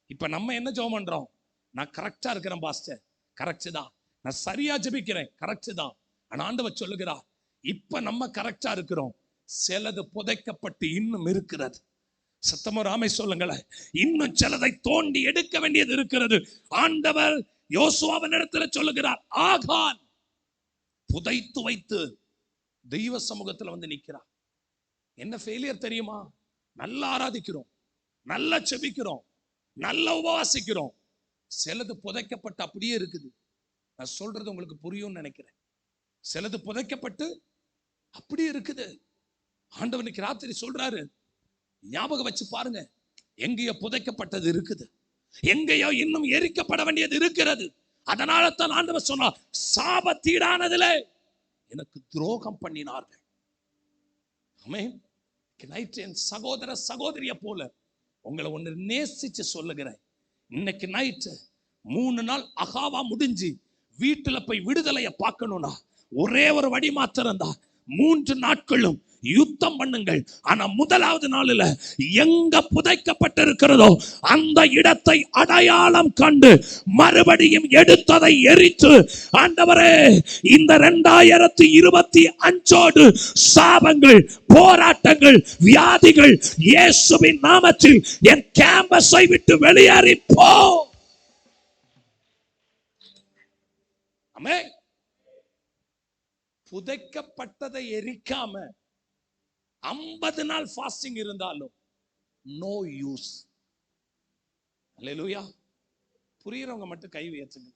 இப்ப நம்ம என்ன ஜெபம் பண்றோம்? நான் கரெக்டா இருக்கிறேன் பாஸ்டர், கரெக்ட் தான். நான் சரியா ஜெபிக்கிறேன், கரெக்ட் தான். ஆனா ஆண்டவர் சொல்லுகிறார், இப்ப நம்ம கரெக்டா இருக்கிறோம், சிலது புதைக்கப்பட்டு இன்னும் இருக்கிறது. சத்தமோ ராமே சொல்லுங்களேன். இன்னும் சிலதை தோண்டி எடுக்க வேண்டியது இருக்கிறது. ஆண்டவர் யோசுவாவின் இடத்துல சொல்லுகிறார், ஆகான் புதைத்து வைத்து தெய்வ சமூகத்துல வந்து நிக்கிறார். என்ன ஃபெயிலியர் தெரியுமா? நல்லா ஆராதிக்கிறோம், நல்லா செபிக்கிறோம், நல்லா உபவாசிக்கிறோம், சிலது புதைக்கப்பட்டு அப்படியே இருக்குது. நான் சொல்றது உங்களுக்கு புரியும்னு நினைக்கிறேன். சிலது புதைக்கப்பட்டு அப்படியே இருக்குது. ஆண்டவனுக்கு ராத்திரி சொல்றாரு, ஞாபகம் வச்சு பாருங்க, எங்கேயோ புதைக்கப்பட்டது இருக்குது, எங்கேயோ இன்னும் எரிக்கப்பட வேண்டியது இருக்கிறது. அதனால தான் ஆண்டவர் சொன்னார், சாபத்தீடானதுல எனக்கு துரோகம் பண்ணினார்கள். ஆமென். என் சகோதர சகோதரிய போல உங்களை ஒன்று நேசிச்சு சொல்லுகிறேன். இன்னைக்கு நைட்டு 3 நாள் அகாவா முடிஞ்சு வீட்டுல போய் விடுதலையை பார்க்கணும்னா ஒரே ஒரு வழி மாத்திரம் தான். 3 நாட்களும் யுத்தம் பண்ணுங்கள். ஆனா முதலாவது நாளில் எங்க புதைக்கப்பட்டிருக்கிறதோ அந்த இடத்தை அடையாளம் கண்டு மறுபடியும் எடுத்ததை எரித்து, ஆண்டவரே இந்த 2025 சாபங்கள், போராட்டங்கள், வியாதிகள் இயேசுவின் நாமத்தில் என் கேம்பஸை விட்டு வெளியேறி போ. ஆமென். புதைக்கப்பட்டதை எரிக்காம 50 நாள் ஃபாஸ்டிங் இருந்தாலும் நோ யூஸ். அல்லேலூயா. புரியுறவங்க மட்டும் கை உயர்த்துங்க.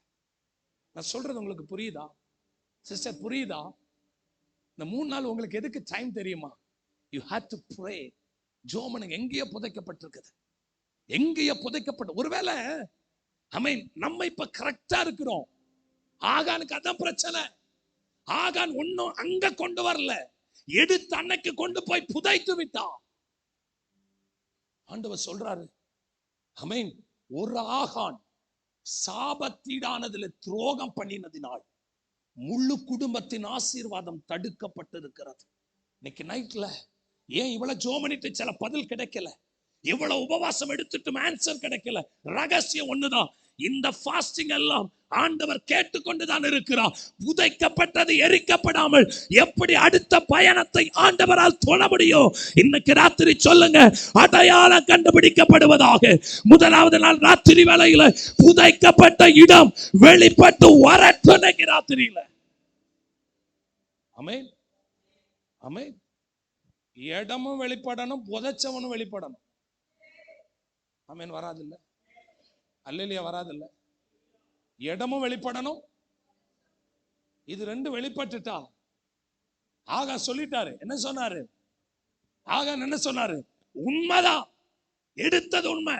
நான் சொல்றது உங்களுக்கு புரியுதா சிஸ்டர்? புரியுதா? இந்த 3 நாள் உங்களுக்கு எதுக்கு டைம் தெரியுமா? You had to pray. ஜோமனுங்க எங்கேயோ புதைக்கப்பட்டிருக்குது, எங்கேயோ புதைக்கப்பட்ட. ஒருவேளை நம்ம இப்ப கரெக்டா இருக்கிறோம். ஆகானுக்கு அதான் பிரச்சனை. ஆகான் ஒன்னும் அங்க கொண்டு வரல, எடுத்து அன்னைக்கு கொண்டு போய் புதைத்து விட்டான். ஆண்டவர் சொல்றாரு, ஆமென், ஒரு ஆகான் சாபத்தீடானதுல துரோகம் பண்ணினதினால் முழு குடும்பத்தின் ஆசீர்வாதம் தடுக்கப்பட்டிருக்கிறது. இன்னைக்கு நைட்ல ஏன் இவ்வளவு ஜோமனிட்டு சில பதில் கிடைக்கல, இவ்வளவு உபவாசம் எடுத்துட்டு ஆன்சர் கிடைக்கல? ரகசியம் ஒண்ணுதான். இந்த ஃபாஸ்டிங் எல்லாம் ஆண்டவர் கேட்டுக்கொண்டுதான் இருக்கிறார். புதைக்கப்பட்டது எரிக்கப்படாமல் எப்படி அடுத்த பயணத்தை ஆண்டவரால் தொட முடியும்? இன்னைக்கு ராத்திரி சொல்லுங்க, அடையாளம் கண்டுபிடிக்கப்படுவதாக. முதலாவது நாள் ராத்திரி வேளையில புதைக்கப்பட்ட இடம் வெளிப்பட்டு வரட்டும். இன்னைக்கு ராத்திரியில ஆமென், ஆமென். இடமும் வெளிப்படணும், புதைச்சவனும் வெளிப்படணும். ஆமென். வராதில்லை? அல்லேலூயா. வராதில்லை? இடமும் வெளிப்படணும், இது ரெண்டு வெளிப்பட்டுட்டா. ஆகா சொல்லிட்டாரு. என்ன சொன்னாரு? ஆகா என்ன சொன்னாரு? உண்மைதான், எடுத்தது உண்மை.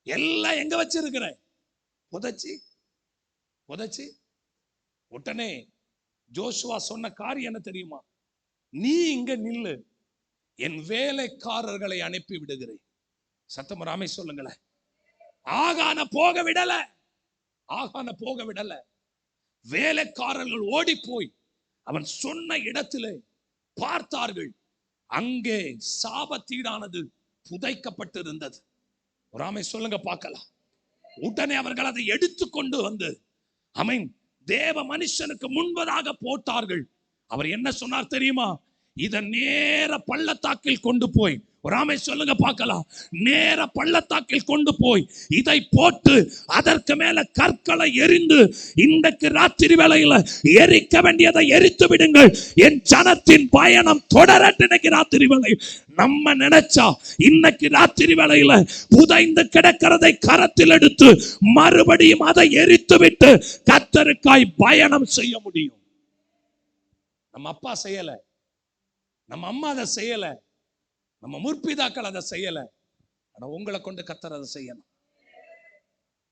எல்லாம் எங்க வச்சிருக்கிற? புதைச்சி புதைச்சி. உடனே ஜோஷுவா சொன்ன காரியம் என்ன தெரியுமா? நீ இங்க நில்லு, என் வேலைக்காரர்களை அனுப்பி விடுகிறேன். சத்தம் ராமே சொல்லுங்களேன். ஆகான போக விடல, ஆகான போக விடல. வேலைக்காரர்கள் ஓடி போய் அவன் சொன்ன இடத்திலே பார்த்தார்கள், அங்கே சாபத்தீடானது புதைக்கப்பட்டிருந்தது. ராமே சொல்லுங்க பார்க்கலாம். உடனே அவர்கள் அதை எடுத்துக்கொண்டு வந்து ஆமென் தேவ மனுஷனுக்கு முன்பதாக போட்டார்கள். அவர் என்ன சொன்னார் தெரியுமா? இத நேர பள்ளத்தாக்கில் கொண்டு போய், ராமே சொல்லுங்க பார்க்கலாம், நேர பள்ளத்தாக்கில் கொண்டு போய் இதை போட்டு அதற்கு மேல கற்களை எரிந்து இன்றைக்கு ராத்திரி வேளையில எரிக்க வேண்டியதை எரித்து விடுங்கள். என் ஜனத்தின் பயணம் தொடரட்டும். இன்னைக்கு ராத்திரி வேளை நம்ம நினைச்சா இன்னைக்கு ராத்திரி வேளையில புதைந்து கிடக்கிறதை கரத்தில் எடுத்து மறுபடியும் அதை எரித்து விட்டு கர்த்தருக்காய் பயணம் செய்ய முடியும். நம்ம அப்பா செய்யல, நம்ம அம்மா அதை செய்யல, நம்ம முற்பிதாக்கள் அதை செய்யல. ஆனா உங்களை கொண்டு கர்த்தர் அதை செய்யணும்.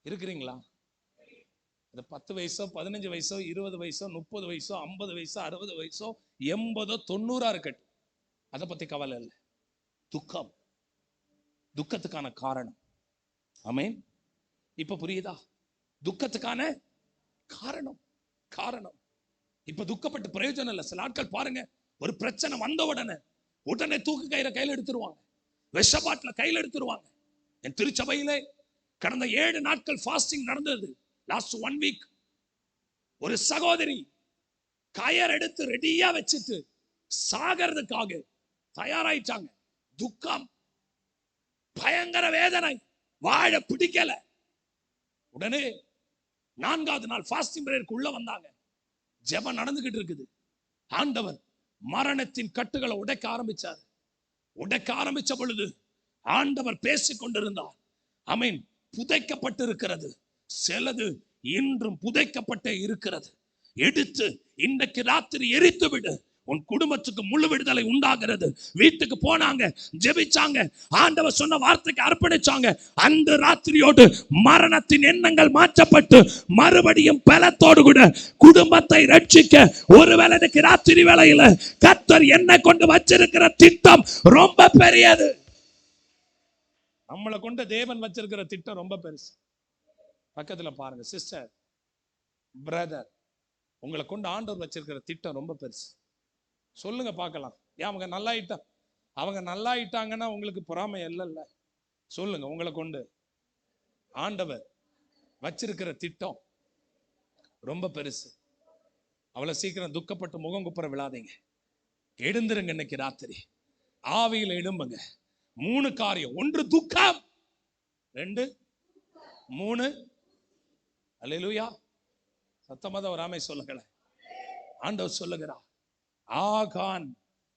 இருக்கிறீங்களா? அது 10 வயசோ 15 வயசோ 20 வயசோ 30 வயசோ 50 வயசோ 60 வயசோ 80 90 இருக்கட்டும், அதை பத்தி கவலை இல்லை. துக்கம், துக்கத்துக்கான காரணம். ஆமென். இப்ப புரியுதா? துக்கத்துக்கான காரணம், காரணம். இப்ப துக்கப்பட்டு பிரயோஜனம் இல்லை. சில ஆட்கள் பாருங்க, ஒரு பிரச்சனை வந்த உடனே தூக்கு கயிறை கையில் எடுத்துருவாங்க, விஷபாட்டில கையில் எடுத்துருவாங்க. என் திருச்சபையிலே கடந்த 7 நாட்கள் ஃபாஸ்டிங் நடந்தது. லாஸ்ட் 1 வீக் ஒரு சகோதரி கயர் எடுத்து ரெடியா வச்சுட்டு சாகிறதுக்காக தயாராயிட்டாங்க. துக்கம், பயங்கர வேதனை, வாழ பிடிக்கல. உடனே 4வது நாள் ஃபாஸ்டிங் பிரேயருக்கு உள்ள வந்தாங்க. ஜெபம் நடந்துகிட்டு இருக்குது. ஆண்டவர் மரணத்தின் கட்டுகளை உடைக்க ஆரம்பிச்சார். உடைக்க ஆரம்பிச்ச பொழுது ஆண்டவர் பேசிக் கொண்டிருந்தார். ஆமென். புதைக்கப்பட்டு இருக்கிறது, சிலது இன்றும் புதைக்கப்பட்டே இருக்கிறது. எடுத்து இன்றைக்கு ராத்திரி எரித்து விடு. உன் குடும்பத்துக்கு முழு விடுதலை உண்டாகிறது. வீட்டுக்கு போனாங்க, ஜெபிச்சாங்க, ஆண்டவர் சொன்ன வார்த்தைக்கு அர்ப்பணிச்சாங்க. அந்த ராத்திரியோடு மரணத்தின் எண்ணங்கள் மாற்றப்பட்டு மறுபடியும் பலத்தோடு கூட குடும்பத்தை ரட்சிக்க. ஒருவேளை இன்னைக்கு ராத்திரி வேளையில கர்த்தர் என்ன கொண்டு வச்சிருக்கிற திட்டம் ரொம்ப பெரியது. நம்மளை கொண்டு தேவன் வச்சிருக்கிற திட்டம் ரொம்ப பெருசு. பக்கத்துல பாருங்க, சிஸ்டர், பிரதர், உங்களை கொண்டு ஆண்டவர் வச்சிருக்கிற திட்டம் ரொம்ப பெருசு. சொல்லுங்க பார்க்கலாம், ஏன் அவங்க நல்லாயிட்டா, அவங்க நல்லாயிட்டாங்கன்னா உங்களுக்கு பொறாமை இல்லைல்ல? சொல்லுங்க. உங்களை கொண்டு ஆண்டவர் வச்சிருக்கிற திட்டம் ரொம்ப பெருசு. அவ்வளவு சீக்கிரம் துக்கப்பட்டு முகம் குப்புற விழாதீங்க. எழுந்துருங்க. இன்னைக்கு ராத்திரி ஆவியில எழும்புங்க. 3 காரியம். 1 துக்கம், 2 3 அல்லேலூயா. சத்தமா ஒரு ஆமை சொல்லுங்களேன். ஆண்டவர் சொல்லுகிறார், ஆகான்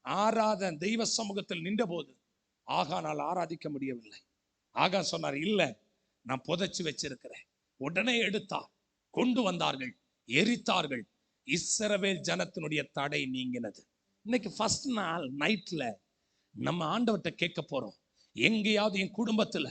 ஆராதன் தெய்வ சமூகத்தில் நின்ற போது ஆகானால் ஆராதிக்க முடியவில்லை. ஆகான் சொன்னார், இல்ல நான் புதைச்சு வச்சிருக்கிறேன். உடனே எடுத்தார், கொண்டு வந்தார்கள், எரித்தார்கள். இஸ்ரவேல் ஜனத்தினுடைய தடை நீங்கினது. இன்னைக்கு ஃபர்ஸ்ட் நாள் நைட்ல நம்ம ஆண்டவர்கிட்ட கேட்க போறோம். எங்கேயாவது என் குடும்பத்துல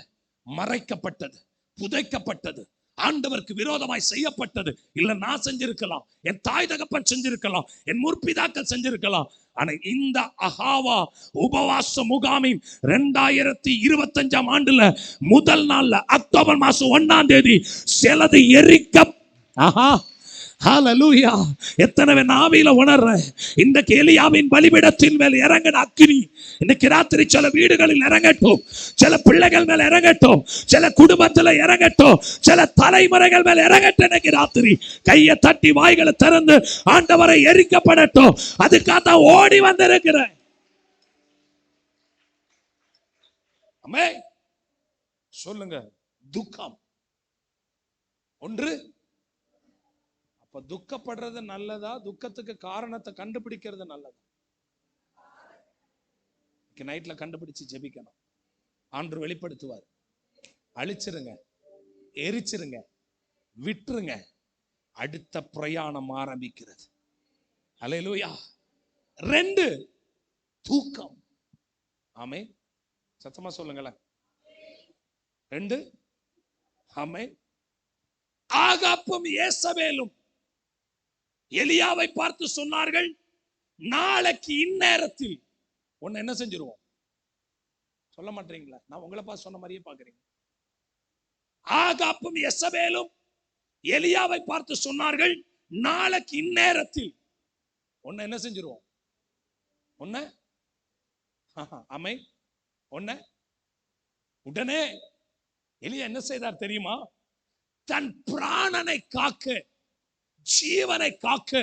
மறைக்கப்பட்டது, புதைக்கப்பட்டது, ஆண்டவருக்கு விரோதமாய் செய்யப்பட்டது, இல்ல நான் செஞ்சிருக்கலாம், என் தாய் தகப்பன் செஞ்சிருக்கலாம், என் முற்பிதாக்கள் செஞ்சிருக்கலாம். ஆனா இந்த அகாவா உபவாச முகாமின் 2025 ஆண்டுல முதல் நாள்ல அக்டோபர் மாசம் 1ஆம் தேதி சிலது எரிக்க. ஆஹா, ஹல்லேலூயா. எத்தனை ஆவியில உணர்றேன். இந்த எலியாவின் பலிபீடத்தின் மேல் இறங்கின அக்கினி இன்னைக்கு ராத்திரி சில வீடுகளில் இறங்கட்டும், சில பிள்ளைகள் மேல் இறங்கட்டும், சில குடும்பத்தில் இறங்கட்டும், சில தலைமுறைகள் மேல் இறங்கட்டும். இன்னைக்கு ராத்திரி கையை தட்டி வாய்களை திறந்து ஆண்டவரை எரிக்கப்படட்டும். அதுக்காக ஓடி வந்திருக்கிறேன். அம்மே சொல்லுங்க. துக்கம் 1. அப்ப துக்கப்படுறது நல்லதா, துக்கத்துக்கு காரணத்தை கண்டுபிடிக்கிறது நல்லதா? நைட்ல கண்டுபிடிச்சு ஜெபிக்கணும். ஆண்டவர் வெளிப்படுத்துவார். அழிச்சிருங்க, எரிச்சிருங்க, விட்டுருங்க. அடுத்த பிரயாணம் ஆரம்பிக்கிறது. அல்லேலூயா. 2 தூக்கம். ஆமென். சத்தமா சொல்லுங்களேன். 2 ஆமென். ஆகாப்பும் ஏசபேலும் எலியாவை பார்த்து சொன்னார்கள், நாளைக்கு இந்நேரத்தில் ஒன்னு என்ன செஞ்சிருவோம். சொல்ல மாட்டீங்களா? நான் உங்களை பார்த்து சொன்ன மாதிரியே பாக்குறீங்க. ஆகாப்பும் எசபேலும் எலியாவை பார்த்து சொன்னார்கள், நாளைக்கு இந்நேரத்தில் ஒன்னு என்ன செஞ்சிருவோம். ஒன்ன அமை ஒன்ன. உடனே எலியா என்ன செய்தார் தெரியுமா? தன் பிராணனை காக்க, ஜீவனை காக்க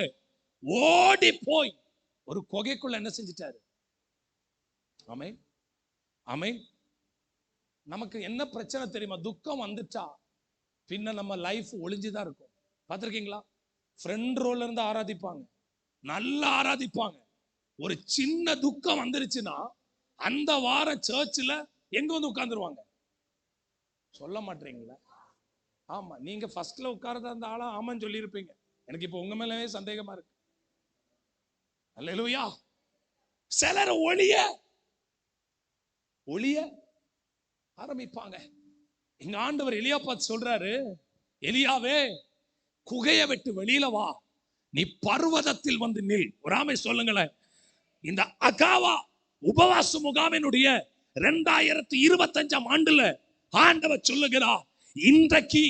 ஓடி போய் ஒரு குகைக்குள்ள என்ன செஞ்சிட்டாரு. ஆமென், ஆமென். நமக்கு என்ன பிரச்சனை தெரியுமா? துக்கம் வந்துட்டா பின்ன நம்ம லைஃப் ஒளிஞ்சுதான் இருக்கும். பார்த்திருக்கீங்களா? ஃப்ரெண்ட் ரோல்ல இருந்து ஆராதிப்பாங்க, நல்லா ஆராதிப்பாங்க. ஒரு சின்ன துக்கம் வந்துருச்சுன்னா அந்த வாரம் சர்ச்சில் எங்க வந்து உட்கார்ந்துருவாங்க. சொல்ல மாட்டீங்களா? ஆமா, நீங்க ஃபர்ஸ்ட்ல உட்கார்றதா அந்த ஆளா ஆமான்னு சொல்லி இருப்பீங்க. எனக்கு இப்ப உங்க மேலவே சந்தேகமா இருக்கு. அல்லேலூயா. சிலர் ஒளிய ஆரம்பிப்பாங்க. எங்க ஆண்டவர் எலியா பார்த்து சொல்றாரு, எலியாவே குகையை விட்டு வெளியில வா, நீ பர்வதத்தில் வந்து நில். ஒரு ஆமை சொல்லுங்களேன். இந்த அகாவா உபவாச முகாமினுடைய 2025 ஆண்டுல ஆண்டவர் சொல்லுகிறார், இன்றைக்கு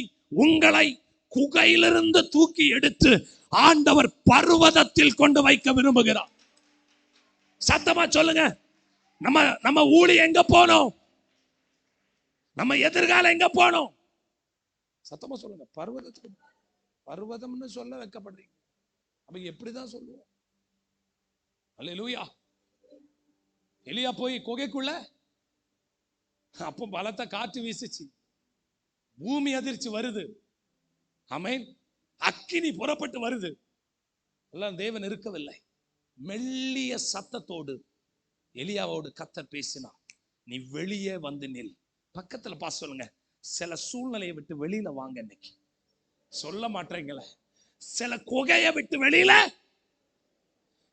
உங்களை குகையிலிருந்து தூக்கி எடுத்து ஆண்டவர் பர்வதத்தில் கொண்டு வைக்க விரும்புகிறார். சத்தமா சொல்லுங்க. நம்ம ஊழியம் எங்க போனோம்? நம்ம எதிர்காலம் எங்க போனோம்? சத்தமா சொல்லுங்க. பர்வதத்துக்கு. பர்வதம்னு சொல்ல வைக்கப்படுறீங்க. அப்ப எப்படிதான் சொல்லுவோம்? அல்லேலூயா. எலியா போய் குகைக்குள்ள, அப்போ பலத்த காற்று வீசுச்சு, பூமி அதிர்ச்சி வருது, ஆமென், அக்கினி புறப்பட்டு வருது. எல்லாம் தேவன் இருக்கவில்லை. மெல்லிய சத்தத்தோடு எலியாவோடு கர்த்தர் பேசினார். நீ வெளியே வந்து நில். பக்கத்துல பாஸ் சொல்லுங்க. சில சூழ்நிலையை விட்டு வெளியில வாங்க. இன்னைக்கு சொல்ல மாட்டீங்களே. சில குகையை விட்டு வெளியில.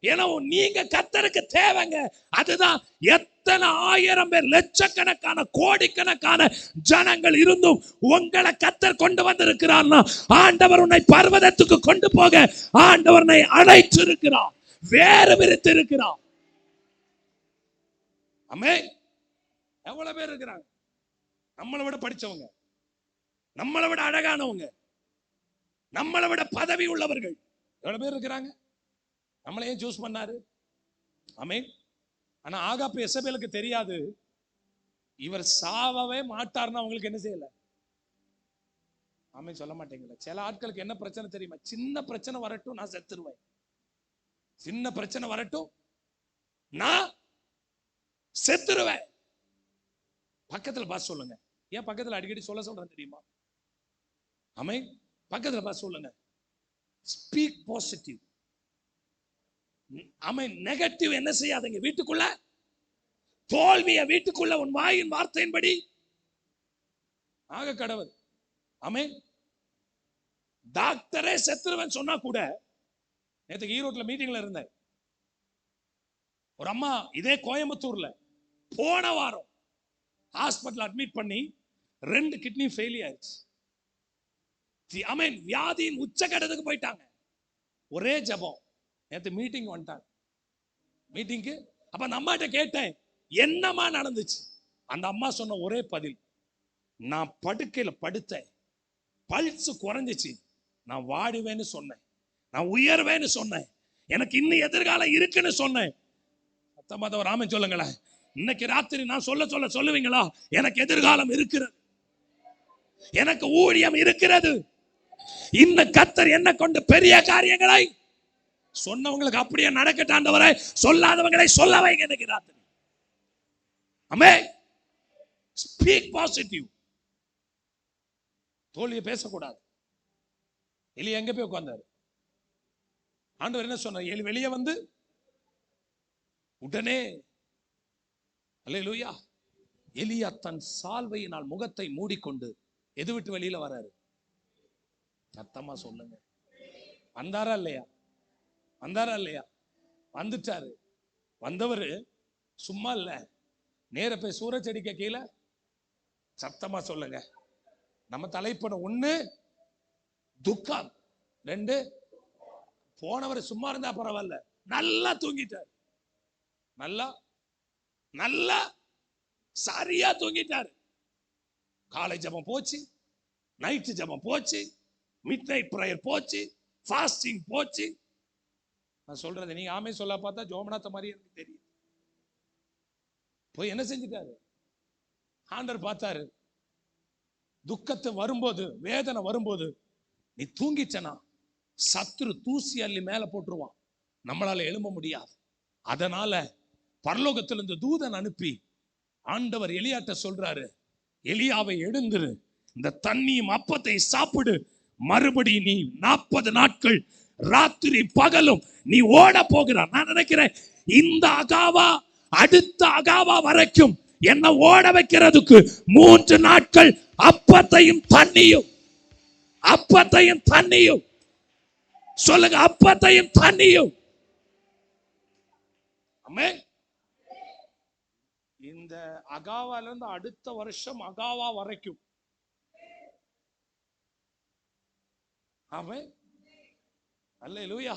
ஏன்னா நீங்க கர்த்தருக்கு தேவைங்க. அதுதான் எத்தனை ஆயிரம் பேர், லட்சக்கணக்கான கோடிக்கணக்கான ஜனங்கள் இருந்தும் உங்களை கர்த்தர் கொண்டு வந்திருக்கிறார்னா ஆண்டவர் உன்னை பர்வதத்துக்கு கொண்டு போக ஆண்டவர் உன்னை அழைத்து இருக்கிறார், வேறு விரித்து இருக்கிறார். ஆமென். எவ்வளவு பேர் இருக்கிறாங்க நம்மளை விட படிச்சவங்க, நம்மளை விட அழகானவங்க, நம்மளை விட பதவி உள்ளவர்கள் எவ்வளவு பேர் இருக்கிறாங்க. நம்மளையும் சூஸ் பண்ணாரு. ஆமென். ஆனா ஆகாப்பு எசபேலுக்கு தெரியாது, இவர் சாவவே மாட்டார்னு அவங்களுக்கு என்ன செய்யல. ஆமென் சொல்ல மாட்டேங்கல. சில ஆட்களுக்கு என்ன பிரச்சனை தெரியுமா? சின்ன பிரச்சனை வரட்டும் நான் செத்துருவேன், சின்ன பிரச்சனை வரட்டும் நான் செத்துருவேன். பக்கத்துல பாஸ் சொல்லுங்க. ஏன் பக்கத்துல அடிக்கடி சொல்றேன் தெரியுமா? ஆமென். பக்கத்துல பாஸ் சொல்லுங்க. Speak positive. ஆமென். நெகட்டிவ் என்ன செய்யாதீங்க வீட்டுக்குள்ள. தோல்வியை வீட்டுக்குள்ள உன் வாயின் வார்த்தையின்படி ஆக கடவுள். ஆமென். டாக்டரே செத்துருவேன் சொன்னா கூட, நேற்று ஈரோட்ல மீட்டிங்ல இருந்தேன். ஒரு அம்மா இதே கோயம்புத்தூர்ல போன வாரம் ஹாஸ்பிட்டல் அட்மிட் பண்ணி 2 கிட்னி ஃபெயிலியர் ஆயிடுச்சு. ஆமென். வியாதியின் உச்சகட்டத்துக்கு போயிட்டாங்க. ஒரே ஜெபம். நேற்று மீட்டிங் வந்துட்டாங்க. மீட்டிங்க்கு அப்ப அந்த அம்மாட்ட கேட்டேன், என்னமா நடந்துச்சு? அந்த அம்மா சொன்ன ஒரே பதில், நான் படுக்கையில படுத்தேன், பல்ஸ் குறைஞ்சிச்சு, நான் வாடுவேன்னு சொன்னேன், நான் உயர்வேன்னு சொன்னேன், எனக்கு இன்னும் எதிர்காலம் இருக்குன்னு சொன்னேன். சத்தமா ராமன் சொல்லுங்களேன். இன்னைக்கு ராத்திரி நான் சொல்லுவீங்களா? எனக்கு எதிர்காலம் இருக்கிறது, எனக்கு ஊழியம் இருக்கிறது. இன்னும் கர்த்தர் என்ன கொண்டு பெரிய காரியங்களை சொன்னவங்களுக்கு அப்படியே நடக்கட்டும் ஆண்டவரே, சொல்லாதவங்களை சொல்ல வைங்க இன்னைக்கு ராத்திரி. ஆமென். Speak positive. தோல்வியை பேசக்கூடாது. எலி எங்க போய் உட்கார்ந்தாரு? ஆண்டவர் என்ன சொன்னார்? எலி வெளியே வந்து உடனே அல்லேலூயா, எலியா தன் சால்வையினால் முகத்தை மூடிக்கொண்டு எது விட்டு வெளியில வராரு? சத்தமா சொல்லுங்க. வந்தாரா இல்லையா? வந்தாரா இல்லையா? வந்துட்டாரு. வந்தவர் சும்மா இல்ல, நேர போய் சூரச்செடிக்க கீழே. சத்தமா சொல்லுங்க. நம்ம தலைப்பட 1 துக்கம், 2 போனவர் சும்மா இருந்தா பரவாயில்ல, நல்லா தூங்கிட்டார். நல்லா நல்லா சரியா தூங்கிட்டாரு. காலை ஜெபம் போச்சு, நைட் ஜெபம் போச்சு, மிட் நைட் பிரேயர் போச்சு, ஃபாஸ்டிங் போச்சு. நான் சொல்றது நீங்க ஆமே சொல்ல பார்த்தா ஜோமனாத்த மாதிரி எனக்கு தெரியும். போய் என்ன செஞ்சிட்டாரு? ஆண்டவர் பார்த்தாரு. துக்கத்தை வரும்போது, வேதனை வரும்போது நீ தூங்கிச்சனா சத்துரு தூசி அள்ளி மேல போட்டுருவான், நம்மளால எழும்ப முடியாது. அதனால பரலோகத்திலிருந்து தூதன் அனுப்பி ஆண்டவர் எலியாட்ட சொல்றாரு, எலியாவை எழுந்துரு, இந்த தண்ணியும் அப்பத்தை சாப்பிடு, மறுபடி நீ 40 நாட்கள் ராத்திரி பகலும் நீ ஓட போகிறார். நான் நினைக்கிறேன் இந்த அகாவா அடுத்த அகாவா வரைக்கும் என்ன ஓட வைக்கிறதுக்கு 3 நாட்கள் அப்பத்தையும் தண்ணியும், அப்பத்தையும் தண்ணியும் சொல்லுங்க, அப்பத்தையும் தண்ணியும். ஆமென். இந்த அகாவால இருந்து அடுத்த வருஷம் அகாவா வரைக்கும். ஆமென். அல்லேலூயா.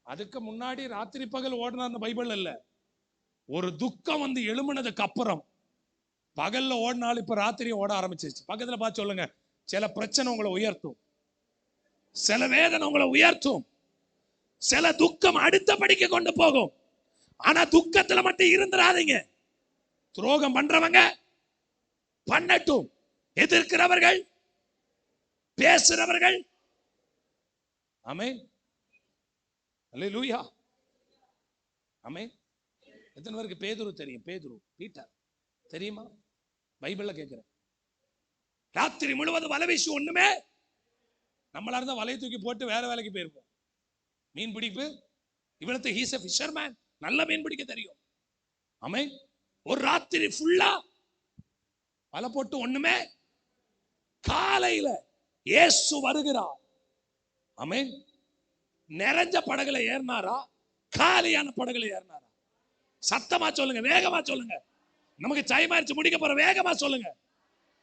அதுக்கு முன்னாடி ராத்திரி பகல் ஓடின அந்த பைபிள் இல்ல. ஒரு துக்கம் வந்து எழும்பினதுக்கு அப்புறம் பகல்ல ஓடினாலும் இப்ப ராத்திரி ஓட ஆரம்பிச்சிருச்சு. பக்கத்துல பார்த்து சொல்லுங்க, சில பிரச்சனை உங்களை உயர்த்தும், சில வேதனை உங்களை உயர்த்தும், சில துக்கம் அடுத்த படிக்க கொண்டு போகும். ஆனா துக்கத்துல மட்டும் இருந்துடாதீங்க. துரோகம் பண்றவங்க பண்ணட்டும், எதிர்க்கிறவர்கள், பேசுறவர்கள். ஆமென். அல்லேலூயா. ஆமென். எத்தனை பேருக்கு பேதுரு தெரியும்? பேதுரு, பீட்டர் தெரியுமா? பைபிள்ல கேட்கிறேன். ராத்திரி முழுவதும் வலை வீசி ஒண்ணுமே, நம்மளா இருந்தா வலையை தூக்கி போட்டு வேற வேலைக்கு போயிருப்போம். மீன் பிடிப்பு இவனுக்கு ஹீஸ் எ ஃபிஷர்மேன், நல்ல மீன் பிடிக்க தெரியும். ஆமென். ஒரு ராத்திரி ஃபுல்லா வலை போட்டு ஒண்ணுமே. காலையில இயேசு வருகிறார். ஆமென். நிறைஞ்ச படகுல ஏறினாரா, காலியான படகுல ஏறினாரா? சத்தமா சொல்லுங்க, வேகமா சொல்லுங்க. நமக்கு டைம் முடிக்க போற, வேகமா சொல்லுங்க.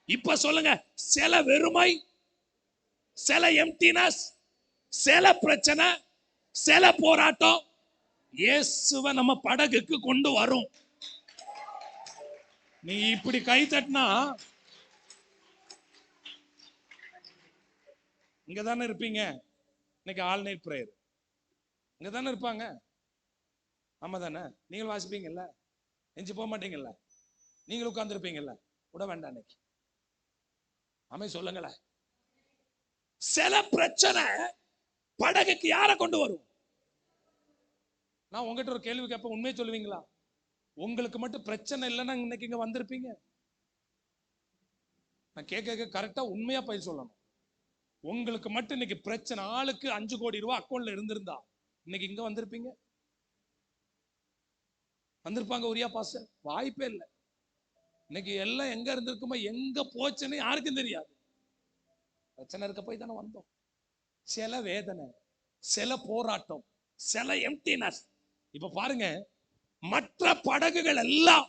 இப்ப சொல்லுங்க. சில வெறுமை, சில எம்டினஸ், சில பிரச்சனை, சில போராட்டம் இயேசுவை நம்ம படகுக்கு கொண்டு வரும். நீ இப்படி கை தட்டினா இங்க தானே இருப்பீங்க. இன்னைக்கு ஆல் நைட் பிரேயர் இங்க தானே இருப்பாங்க. ஆமா தானே? நீங்கள் வாசிப்பீங்கல்ல, எஞ்சி போக மாட்டீங்கல்ல, நீங்கள் உட்கார்ந்துருப்பீங்கல்ல, விட வேண்டாம் இன்னைக்கு. ஆமே சொல்லுங்களேன். சில பிரச்சனை படகுக்கு யாரை கொண்டு வரும்? நான் உங்ககிட்ட ஒரு கேள்வி கேட்பேன், உண்மையை சொல்லுவீங்களா? உங்களுக்கு மட்டும் பிரச்சனை இல்லைன்னா இன்னைக்கு இங்க வந்திருப்பீங்க? நான் கேட்க கரெக்டா உண்மையா போய் சொல்லணும். உங்களுக்கு மட்டும் இன்னைக்கு பிரச்சனை, ஆளுக்கு 5 கோடி ரூபாய் அக்கௌண்ட்ல இருந்திருந்தா இன்னைக்கு இங்க வந்திருப்பீங்க? வந்திருப்பாங்க உரியா பாஸ்டர்? வாய்ப்பே இல்லை. இன்னைக்கு எல்லாம் எங்க இருந்திருக்குமோ, எங்க போச்சுன்னு யாருக்கும் தெரியாது. பிரச்சனை இருக்க போய் தானே வந்தோம். சில வேதனை, சில போராட்டம், சில எம்டினஸ். இப்ப பாருங்க, மற்ற படகுகள் எல்லாம்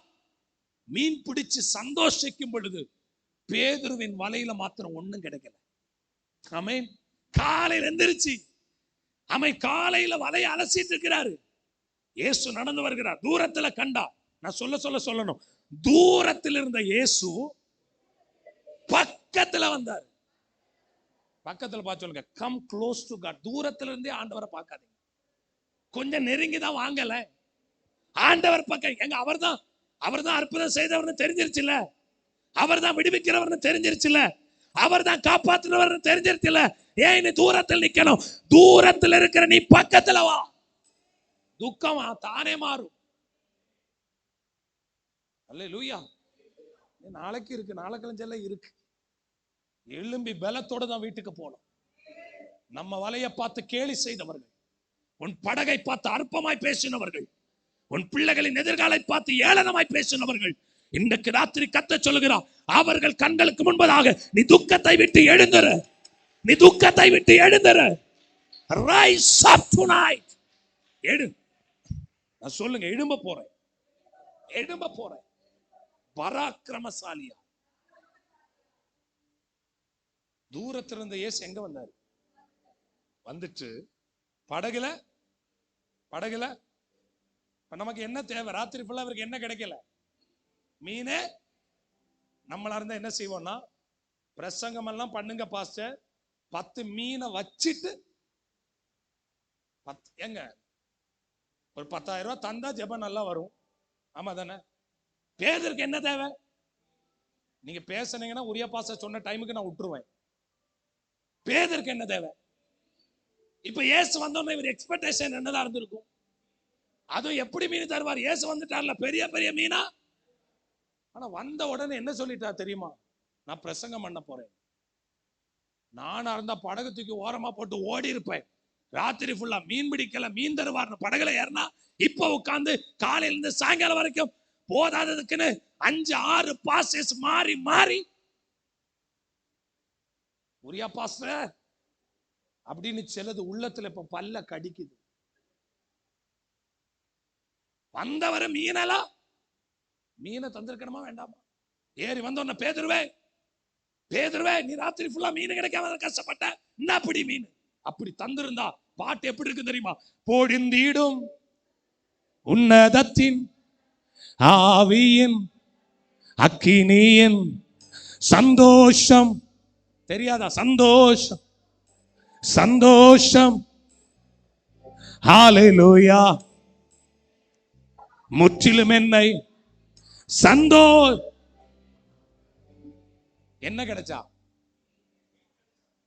மீன் பிடிச்சு சந்தோஷிக்கும் பொழுது பேதுருவின் வலையில மாத்திரம் ஒண்ணும் கிடைக்கல. ஆமென். காலையில எந்திரிச்சு காலையில வலையை அலசிட்டு இருக்கிறாரு. இயேசு நடந்து வருகிறார், தூரத்துல கண்டா. நான் சொல்லணும், தூரத்தில் இருந்த இயேசு பக்கத்துல வந்தார். பக்கத்துல பார்த்து சொல்லுங்க, கம் க்ளோஸ் டு காட். தூரத்துல இருந்தே ஆண்டவரை பார்க்காதீங்க, கொஞ்சம் நெருங்கிதான் வாங்கல. ஆண்டவர் பக்கம் எங்க? அவர்தான் அற்புதம் செய்தவர்னு தெரிஞ்சிருச்சுல, அவர்தான் விடுவிக்கிறவர்னு தெரிஞ்சிருச்சுல, அவர்தான் காப்பாற்றுறவர்னு தெரிஞ்சிருச்சுல. ஏன் நீ தூரத்தில் நிக்கணும்? தூரத்தில் இருக்கிற நீ பக்கத்துல வா. துக்கம் தானே மாறும். அல்லேலூயா. நாளைக்கு இருக்கு, நாளைக்கு இருக்கு. எழும்பி பலத்தோட தான் வீட்டுக்கு போனோம். நம்ம வலையை பார்த்து கேலி செய்தவர்கள், உன் படகை பார்த்து அற்பமாய் பேசினவர்கள், உன் பிள்ளைகளின் எதிர்காலை பார்த்து ஏளனமாய் பேசினவர்கள், இன்றைக்கு ராத்திரி கத்த சொல்லுகிறார், அவர்கள் கண்களுக்கு முன்பதாக நீ துக்கத்தை விட்டு எழுந்துரு, நீ துக்கத்தை விட்டு எழுந்துரு. Rise up tonight. நான் சொல்லுங்க, எழும்ப போறேன். பராக்கிரமசாலியா. தூரத்துல இருந்த இயேசு எங்க வந்தாரு? வந்துட்டு படகுல நமக்கு என்ன தேவை? ராத்திரி ஃபுல்லா அவருக்கு என்ன கிடைக்கல? மீனே. நம்மளா இருந்தா என்ன செய்வோம்னா, பிரசங்கம் எல்லாம் பண்ணுங்க பாஸ்டர், 10 மீனை வச்சிட்டு எங்க ஒரு 10,000 ரூபாய் தந்தா ஜெபம் நல்லா வரும். ஆமா தானே? பேதருக்கு என்ன தேவை? நீங்க பேசுனீங்கன்னா உரிய பாஸ்டர் சொன்ன டைமுக்கு நான் விட்டுருவேன். பேதருக்கு என்ன தேவை? இப்ப இயேசு வந்தோம்னா இவர் எக்ஸ்பெக்டேஷன் என்னதான் இருந்திருக்கும்? அதுவும் எப்படி மீன் தருவார்? இயேசு வந்துட்டார்ல, பெரிய பெரிய மீனா. ஆனா வந்த உடனே என்ன சொல்லிட்டா தெரியுமா? நான் பிரசங்கம் பண்ண போறேன். நானா இருந்தா படகு தூக்கி ஓரமா போட்டு ஓடி இருப்பேன். ராத்திரி ஃபுல்லா மீன் பிடிக்கல, மீன் தருவார் படகுல ஏறினா, இப்ப உட்கார்ந்து காலையில இருந்து சாயங்காலம் வரைக்கும் போதாததுக்குன்னு 5-6 பாசஸ் மாறி உரியா பாஸ்டர் அப்படின்னு சிலது உள்ளத்துல இப்ப பல்ல கடிக்குது. வந்தவர மீனை தந்திருக்கணுமா வேண்டாமா? ஏறி வந்தோன்ன பேதுருவே, நீ ராத்திரி ஃபுல்லா மீன் கிடைக்காம கஷ்டப்பட்ட, என்ன அப்படி மீன் அப்படி தந்திருந்தா பாட்டு எப்படி இருக்கு தெரியுமா? பொழிந்திடும் உன்னதத்தின் ஆவியின் அக்கினியின் சந்தோஷம். தெரியாதா? சந்தோஷம். ஹalleluya. முற்றிலும் என்னை என்ன கிடைச்சா?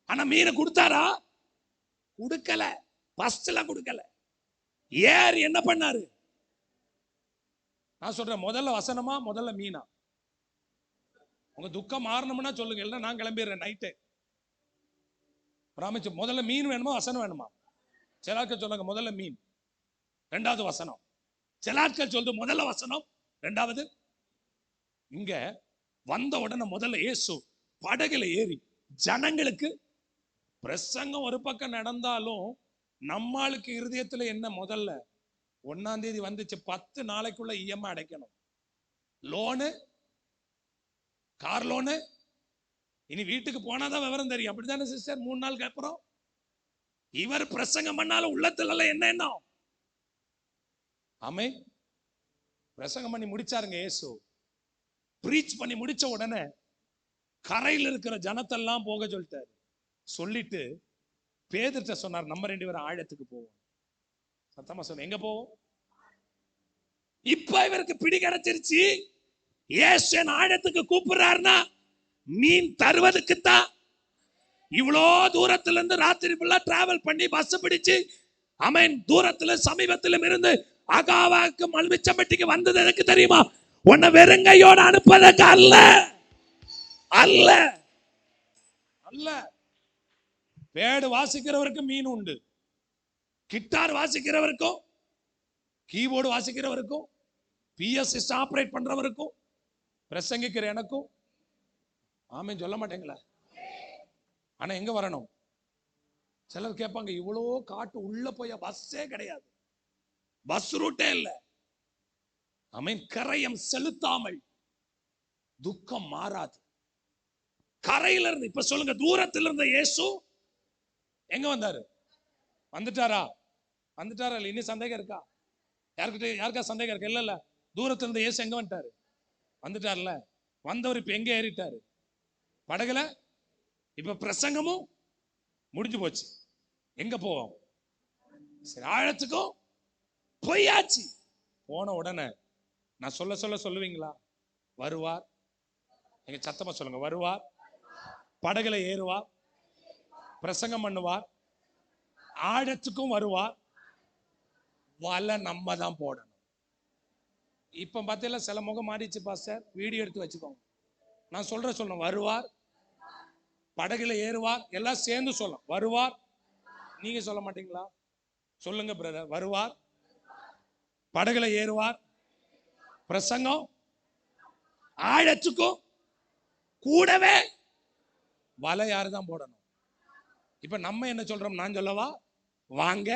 ஆனா மீனை கொடுத்தாரா? கொடுக்கல. ஃபர்ஸ்ட்ல கொடுக்கல. ஏர் என்ன பண்ணாரு? நான் சொல்றேன், முதல்ல வசனமா முதல்ல மீனா? உங்க துக்கம் மாறணும்னா சொல்லுங்க, இல்ல நான் கிளம்பிடுறேன் நைட்டு. முதல்ல மீன் வேணுமா வசனம் வேணுமா? சிலாட்கள் சொல்லுங்க முதல்ல மீன், ரெண்டாவது வசனம். சிலாட்கள் சொல்லுது முதல்ல வசனம், ரெண்டாவது. இங்க வந்த உடனே முதல்ல இயேசு படகுல ஏறி ஜனங்களுக்கு பிரசங்கம் ஒரு பக்கம் நடந்தாலும், நம்மளுக்கு இருதயத்துல என்ன? முதல்ல 1ஆம் தேதி வந்துச்சு, 10 நாளைக்குள்ள இஎம்ஐ அடைக்கணும். Loan, car loan. இனி வீட்டுக்கு போனாதான் விவரம் தெரியும். அப்படித்தானே சிஸ்டர்? 3 நாளுக்கு அப்புறம் இவர் பிரசங்கம் பண்ணாலும் உள்ளத்துல என்ன? ஆமே. பிரசங்கம் பண்ணி முடிச்சாருங்க இயேசு. பிரீச் பண்ணி முடிச்ச உடனே கரையில் இருக்கிற ஜனத்தெல்லாம் போக சொல்லிட்டாரு. சொல்லிட்டு பேதுருட்ட சொன்னார், நம்ம 2 பேரும் ஆழத்துக்கு போவோம். சத்தமா சொன்ன, எங்க போவோம்? இப்ப இவருக்கு பிடி கிடைச்சிருச்சு. இயேசு ஆழத்துக்கு கூப்பிடுறாருன்னா மீன் தருவதுக்கு தான். இவ்வளோ தூரத்துல இருந்து ராத்திரி ஃபுல்லா டிராவல் பண்ணி பஸ் பிடிச்சு அமேன் தூரத்துல சமீபத்திலும் இருந்து அகாவாக்கு மல்மிச்சம்பட்டிக்கு வந்தது எனக்கு தெரியுமா? உன்னை வெறுங்கையோட அனுப்பதற்கு அல்ல அல்ல அல்ல. பேடு வாசிக்கிறவருக்கும் மீன் உண்டு, கிட்டார் வாசிக்கிறவருக்கும், கீபோர்டு வாசிக்கிறவருக்கும், பிஎஸ் சிஸ்டம் ஆபரேட் பண்றவருக்கும், பிரசங்கிக்கிற எனக்கும் ஆமென் சொல்ல மாட்டேங்களா? ஆனா எங்க வரணும்? சிலர் கேட்பாங்க, இவ்வளோ காட்டு உள்ள போய் பஸ்ஸே கிடையாது, பஸ் ரூட்டே இல்ல. ஆமென். கரையம் செலுத்தாமல் துக்கம் மாறாது. கரையில இருந்து இப்ப சொல்லுங்க, தூரத்துல இருந்த இயேசு எங்க வந்தாரு? வந்துட்டாரா? வந்துட்டாரா? இல்ல இன்னும் சந்தேகம் இருக்கா? யாருக்கா சந்தேகம் இருக்கு? இல்ல இல்ல, தூரத்துல இருந்த இயேசு எங்க வந்துட்டாரு? வந்துட்டார்ல. வந்தவர் இப்ப எங்க ஏறிட்டாரு? படகுல. இப்ப பிரசங்கமும் முடிஞ்சு போச்சு. எங்க போவோம்? சரி, ஆழத்துக்கும் போயாச்சு. போன உடனே நான் சொல்லுவீங்களா? வருவார். எங்க சத்தமா சொல்லுங்க, வருவார். படகுல ஏறுவார், பிரசங்கம் பண்ணுவார், ஆழத்துக்கும் வருவார். வலை நம்ம தான் போடணும். இப்ப பார்த்தீங்களா சில முகம் மாறிச்சு பாஸ்டர், வீடியோ எடுத்து வச்சுக்கோங்க. நான் சொல்றேன், வருவார், படகுல ஏறுவார். எல்லாம் சேர்ந்து சொல்லும், வருவார். நீங்க சொல்ல மாட்டீங்களா? சொல்லுங்க பிரதர். வருவார், படகுல ஏறுவார், பிரசங்கம், ஆழத்துக்கும் கூடவே வலை யாரு தான் போடணும். இப்ப நம்ம என்ன சொல்றோம்? நான் சொல்லவா? வாங்க,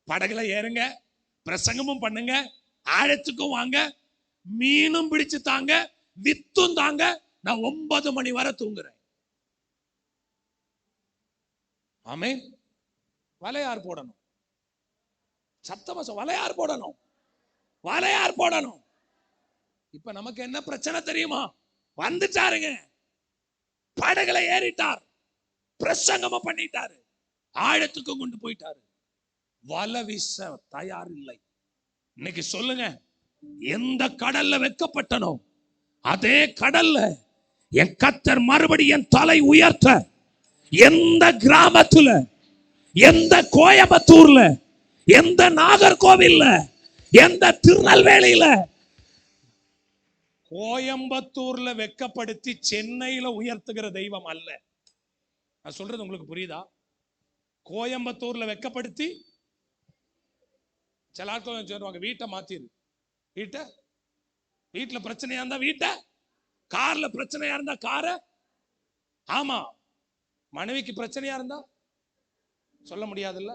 படகுல ஏறுங்க, பிரசங்கமும் பண்ணுங்க, ஆழத்துக்கும் வாங்க, மீனும் பிடிச்சு தாங்க, வித்தும் தாங்க, நான் 9 மணி வரை தூங்குறேன். ஆமென். வலையார் போடணும். சத்தமா வலையார் போடணும், வலையார் போடணும். இப்ப நமக்கு என்ன பிரச்சனை தெரியுமா? வந்துட்டாருங்க, படகுல ஏறிட்டார், பிரசங்கமா பண்ணிட்டாரு, ஆழத்துக்கும் கொண்டு போயிட்டாரு. வலை வீச தயார் இல்லை. இன்னைக்கு சொல்லுங்க, எந்த கடல்ல வைக்கப்பட்டனோ அதே கடல்ல என் கர்த்தர் மறுபடி என் தலை உயர்த்த, எந்த கிராமத்துல, எந்த கோயம்புத்தூர்ல, எந்த நாகர்கோவில்ல, எந்த திருநெல்வேலியில, கோயம்புத்தூர்ல வெக்கப்படுத்தி சென்னையில உயர்த்துகிற தெய்வம் அல்ல. நான் சொல்றது உங்களுக்கு புரியுதா? கோயம்புத்தூர்ல வெக்கப்படுத்தி சில ஆட்கள் சொல்லுவாங்க, வீட்டை மாத்திரு. வீட்டுல பிரச்சனையா இருந்தா வீட்டை, கார்ல பிரச்சனையா இருந்தா கார, ஆமா, மனைவிக்கு பிரச்சனையா இருந்தா சொல்ல முடியாதுல்ல,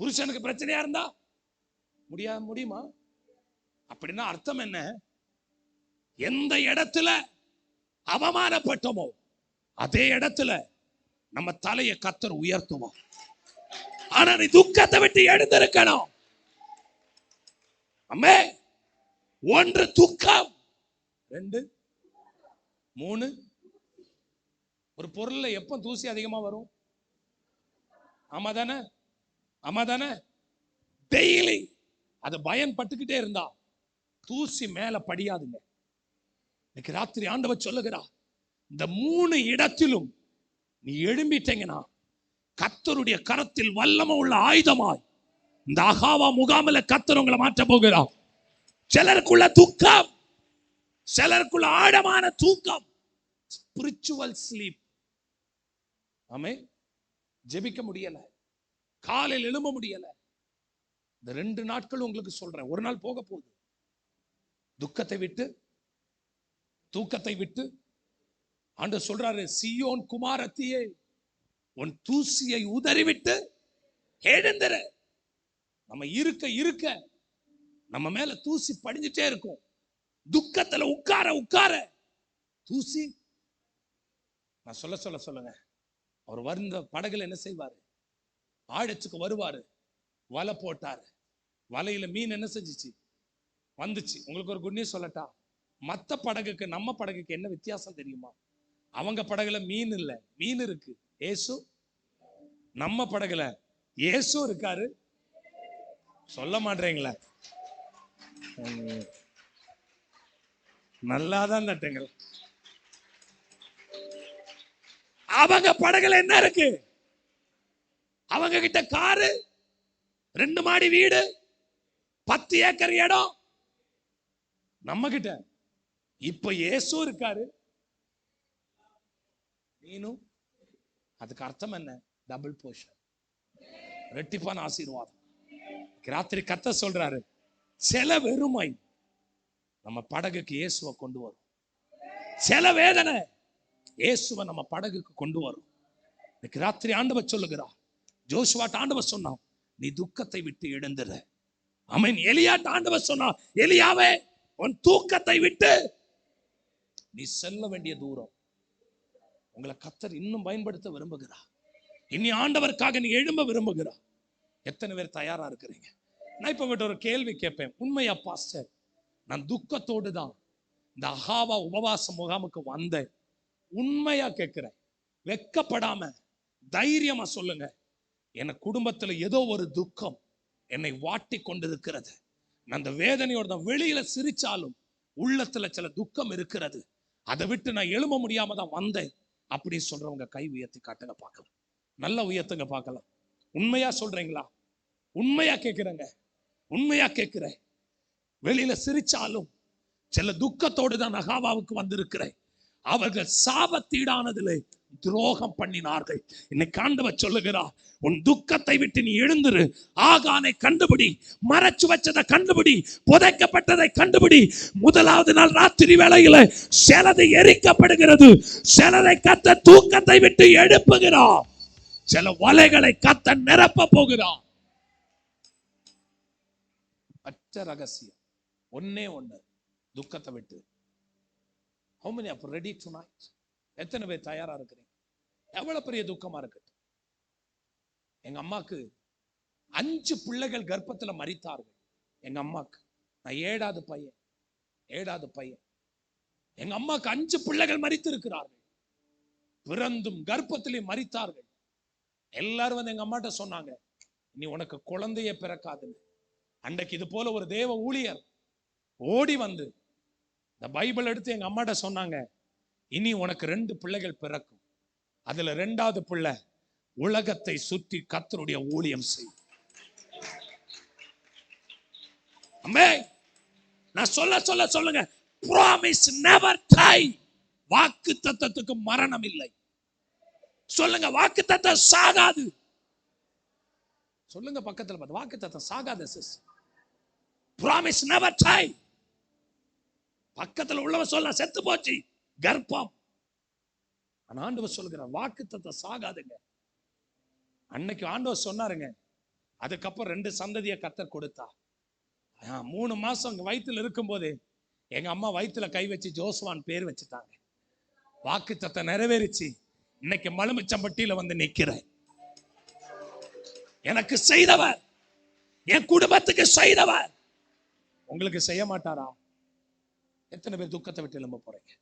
புருஷனுக்கு பிரச்சனையா இருந்தா முடியுமா? அப்படின்னா அர்த்தம் என்ன? எந்த இடத்துல அவமானப்பட்டோமோ அதே இடத்துல நம்ம தலையை கர்த்தர் உயர்த்துவோம். ஆனா நீ துக்கத்தை விட்டு எழுந்திருக்கணும். அம்மே, 1 துக்கம், 2 3. ஒரு பொருள்ல எப்ப தூசி அதிகமா வரும்? ஆமா தானே? ஆமா தானே? டெய்லி அதை பயன்பட்டுக்கிட்டே இருந்தா தூசி மேல படியாதுங்க. இன்னைக்கு ராத்திரி ஆண்டவர் சொல்லுகிறா, இந்த 3 இடத்திலும் நீ எழும்பிட்டீங்கன்னா கர்த்தருடைய கரத்தில் வல்லமை உள்ள ஆயுதமாய் இந்த அகாவா முகாமில கர்த்தர் உங்களை மாற்ற போகிறார். சிலருக்குள்ள துக்கம், சிலருக்குள்ள ஆழமான தூக்கம், ஸ்பிரிச்சுவல் ஸ்லீப். ஆமே, ஜெபிக்க முடியல, காலையில் எழும்ப முடியல. இந்த 2 நாட்கள் உங்களுக்கு சொல்றேன், ஒரு நாள் போக போகுது. துக்கத்தை விட்டு, தூக்கத்தை விட்டு ஆண்டவர் சொல்றாரு, சீயோன் குமாரத்தியே, உன் தூசியை உதறிவிட்டு எழுந்திரு. நம்ம இருக்க நம்ம மேல தூசி படிஞ்சிட்டே இருக்கும். துக்கத்துல உட்கார தூசி. நான் சொல்லுங்க, அவர் வந்த படகுல என்ன செய்வாரு? ஆழத்துக்கு வருவாரு, வலை போட்டாரு. வலையில மீன் என்ன செஞ்சிச்சு? வந்துச்சு. உங்களுக்கு ஒரு குட் நியூஸ் சொல்லட்டா? மத்த படகுக்கு நம்ம படகுக்கு என்ன வித்தியாசம் தெரியுமா? அவங்க படகுல மீன் இல்ல, மீன் இருக்கு. ஏசு. நம்ம படகுல ஏசு இருக்காரு. சொல்ல மாட்டீங்களா? நல்லாதான் தட்டுங்கள். அவங்க படகுல என்ன இருக்கு? அவங்க கிட்ட காரு, 2 மாடி வீடு, 10 ஏக்கர் இடம். நம்ம கிட்ட இப்ப இயேசு இருக்காரு, நீனும். அதுக்கு அர்த்தம் என்ன? டபுள் போர்ஷன், ரெட்டிப்பான ஆசீர்வாதம். ராத்திரி கர்த்தர் சொல்றாரு, சில வெறுமை நம்ம படகுக்கு இயேசுவை கொண்டு வரும். சில வேதனை இயேசுவை நம்ம படகுக்கு கொண்டு வரும். இன்னைக்கு ராத்திரி ஆண்டவர் சொல்லுகிறார், ஜோஷுவாட்ட ஆண்டவர் சொன்னா, நீ துக்கத்தை விட்டு எழுந்துற. ஆமென். எலியாட்ட ஆண்டவர் சொன்னா, எலியாவே உன் தூக்கத்தை விட்டு நீ செல்ல வேண்டிய தூரம். உங்களை கர்த்தர் இன்னும் பயன்படுத்த விரும்புகிறார். இனி ஆண்டவருக்காக நீ எழும்ப விரும்புகிறார். எத்தனை பேர் தயாரா இருக்கிறீங்க? நான் இப்ப உங்கள்கிட்ட ஒரு கேள்வி கேட்பேன். உண்மையா பாஸ்டர், நான் துக்கத்தோடு தான் இந்த அகாவா உபவாச முகாமுக்கு வந்தேன். உண்மையா கேட்கிறேன், வெக்கப்படாம தைரியமா சொல்லுங்க. என் குடும்பத்துல ஏதோ ஒரு துக்கம் என்னை வாட்டி கொண்டிருக்கிறது. நான் அந்த வேதனையோட தான் வெளியில சிரிச்சாலும் உள்ளத்துல சில துக்கம் இருக்கிறது. அதை விட்டு நான் எழும்ப முடியாம தான் வந்தேன் அப்படின்னு சொல்றவங்க கை உயர்த்தி காட்டுங்க பார்க்கலாம். நல்லா உயர்த்துங்க பார்க்கலாம். உண்மையா சொல்றீங்களா? உண்மையா கேட்கிறேங்க, உண்மையா கேட்கிறேன். வெளியில சிரிச்சாலும் சில துக்கத்தோடு தான் அகாவாவுக்கு வந்திருக்கிறேன். அவர்கள் சாபத்தீடானதிலே துரோகம் பண்ணினார்கள். இன்னைக்கு ஆண்டவர் சொல்லுகிறார், உன் துக்கத்தை விட்டு நீ எழுந்துரு. ஆகானை கண்டுபிடி, மறைச்சு வச்சதை கண்டுபிடி, புதைக்கப்பட்டதை கண்டுபிடி. முதலாவது நாள் ராத்திரி வேளையில சிலது எரிக்கப்படுகிறது, சிலதை கத்த தூக்கத்தை விட்டு எழுப்புகிறார், சில வலைகளை கத்த நிரப்ப போகிறார். அச்ச ரகசியம் ஒன்னே ஒண்ணு, துக்கத்தை விட்டு. How many are ready tonight? எத்தனை பேர் தயாரா இருக்கிறீங்க? எவ்வளவு பெரிய துக்கமா இருக்கு. எங்க அம்மாக்கு 5 பிள்ளைகள் கர்ப்பத்துல மரித்தார்கள். எங்க அம்மாக்கு, நான் 7வது பையன். எங்க அம்மாக்கு 5 பிள்ளைகள் மரித்து இருக்கிறார்கள். பிறந்தும் கர்ப்பத்திலே மரித்தார்கள். எல்லாரும் வந்து எங்க அம்மாட்ட சொன்னாங்க, நீ உனக்கு குழந்தையே பிறக்காதுன்னு. அன்றைக்கு இது போல ஒரு தேவ ஊழியர் ஓடி வந்து இந்த பைபிள் எடுத்து எங்க அம்மாட்ட சொன்னாங்க, இனி உனக்கு 2 பிள்ளைகள் பிறக்கும். அதுல 2வது பிள்ளை உலகத்தை சுற்றி கர்த்தருடைய ஊழியம் செய். நான் சொல்லுங்க, promise never die. வாக்குத்தத்தத்துக்கு மரணம் இல்லை. சொல்லுங்க, வாக்குத்தத்தம் சாகாது. சொல்லுங்க பக்கத்துல பார்த்து, வாக்குத்தத்தம் சாகாது சிஸ். promise never die. பக்கத்துல உள்ளவ சொல்ல, செத்து போச்சு கர்ப்பம். ஆண்டவர் சொல்லுகிறார், வாக்குத்தத்தம் சாகாதுங்க. அன்னைக்கு ஆண்டவர் சொன்னாருங்க. அதுக்கப்புறம் 2 சந்ததியை கர்த்தர் கொடுத்தா. 3 மாசம் வயிற்றுல இருக்கும் போதே எங்க அம்மா வயிற்றுல கை வச்சு ஜோசுவான் பேர் வச்சுட்டாங்க. வாக்குத்தத்தம் நிறைவேறிச்சு. இன்னைக்கு மலுமிச்சம்பட்டியில வந்து நிக்கிறேன். எனக்கு செய்தவர், என் குடும்பத்துக்கு செய்தவர் உங்களுக்கு செய்ய மாட்டாரா? எத்தனை பேர் துக்கத்தை விட்டு எழும்ப போறீங்க?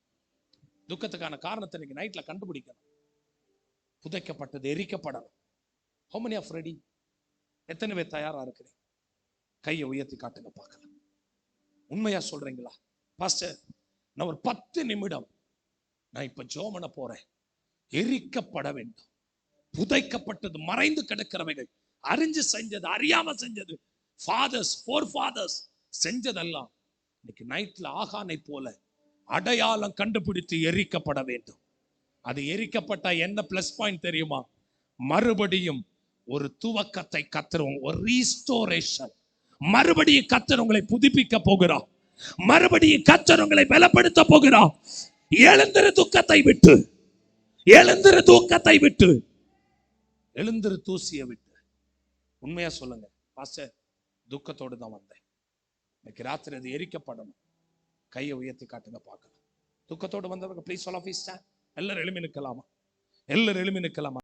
துக்கத்துக்கான காரணத்தை இன்னைக்கு நைட்ல கண்டுபிடிக்கணும். புதைக்கப்பட்டது எரிக்கப்படணும். How many are ready? எத்தனை பேர் தயாரா இருக்கிறீங்க? கையை உயர்த்தி காட்டுங்க பார்க்கலாம். உண்மையா சொல்றீங்களா? பாஸ்டர், நான் ஒரு 10 நிமிடம் நான் இப்ப ஜெபம் பண்ண போறேன். எரிக்கப்பட வேண்டும். புதைக்கப்பட்டது, மறைந்து கிடக்கிறவைகள், அறிஞ்சு செஞ்சது, அறியாம செஞ்சது, ஃபோர் ஃபாதர்ஸ் செஞ்சதெல்லாம் இன்னைக்கு நைட்ல ஆகானை போல அடையாளம் கண்டுபிடித்து எரிக்கப்பட வேண்டும். அது எரிக்கப்பட்ட என்ன பிளஸ் பாயிண்ட் தெரியுமா? மறுபடியும் ஒரு துவக்கத்தை கத்துறோம், ஒரு ரீஸ்டோரேஷன். மறுபடியும் கர்த்தர் உங்களை புதுப்பிக்க போகிறார். மறுபடியும் கர்த்தர் உங்களை பலப்படுத்த போகிறார். எழுந்திரு துக்கத்தை விட்டு, எழுந்திரு தூக்கத்தை விட்டு, எழுந்திரு தூசியை விட்டு. உண்மையா சொல்லுங்க பாஸ்டர், துக்கத்தோடு தான் வந்தேன். இன்னைக்கு ராத்திரி அது எரிக்கப்படணும். கையை உயர்த்தி காட்டுங்க பார்க்கலாம். துக்கத்தோடு வந்தவங்க please all of you stand. எல்லாரும் எழுப்பி நிற்கலாமா? எல்லாரும் எழுப்பி நிற்கலாமா?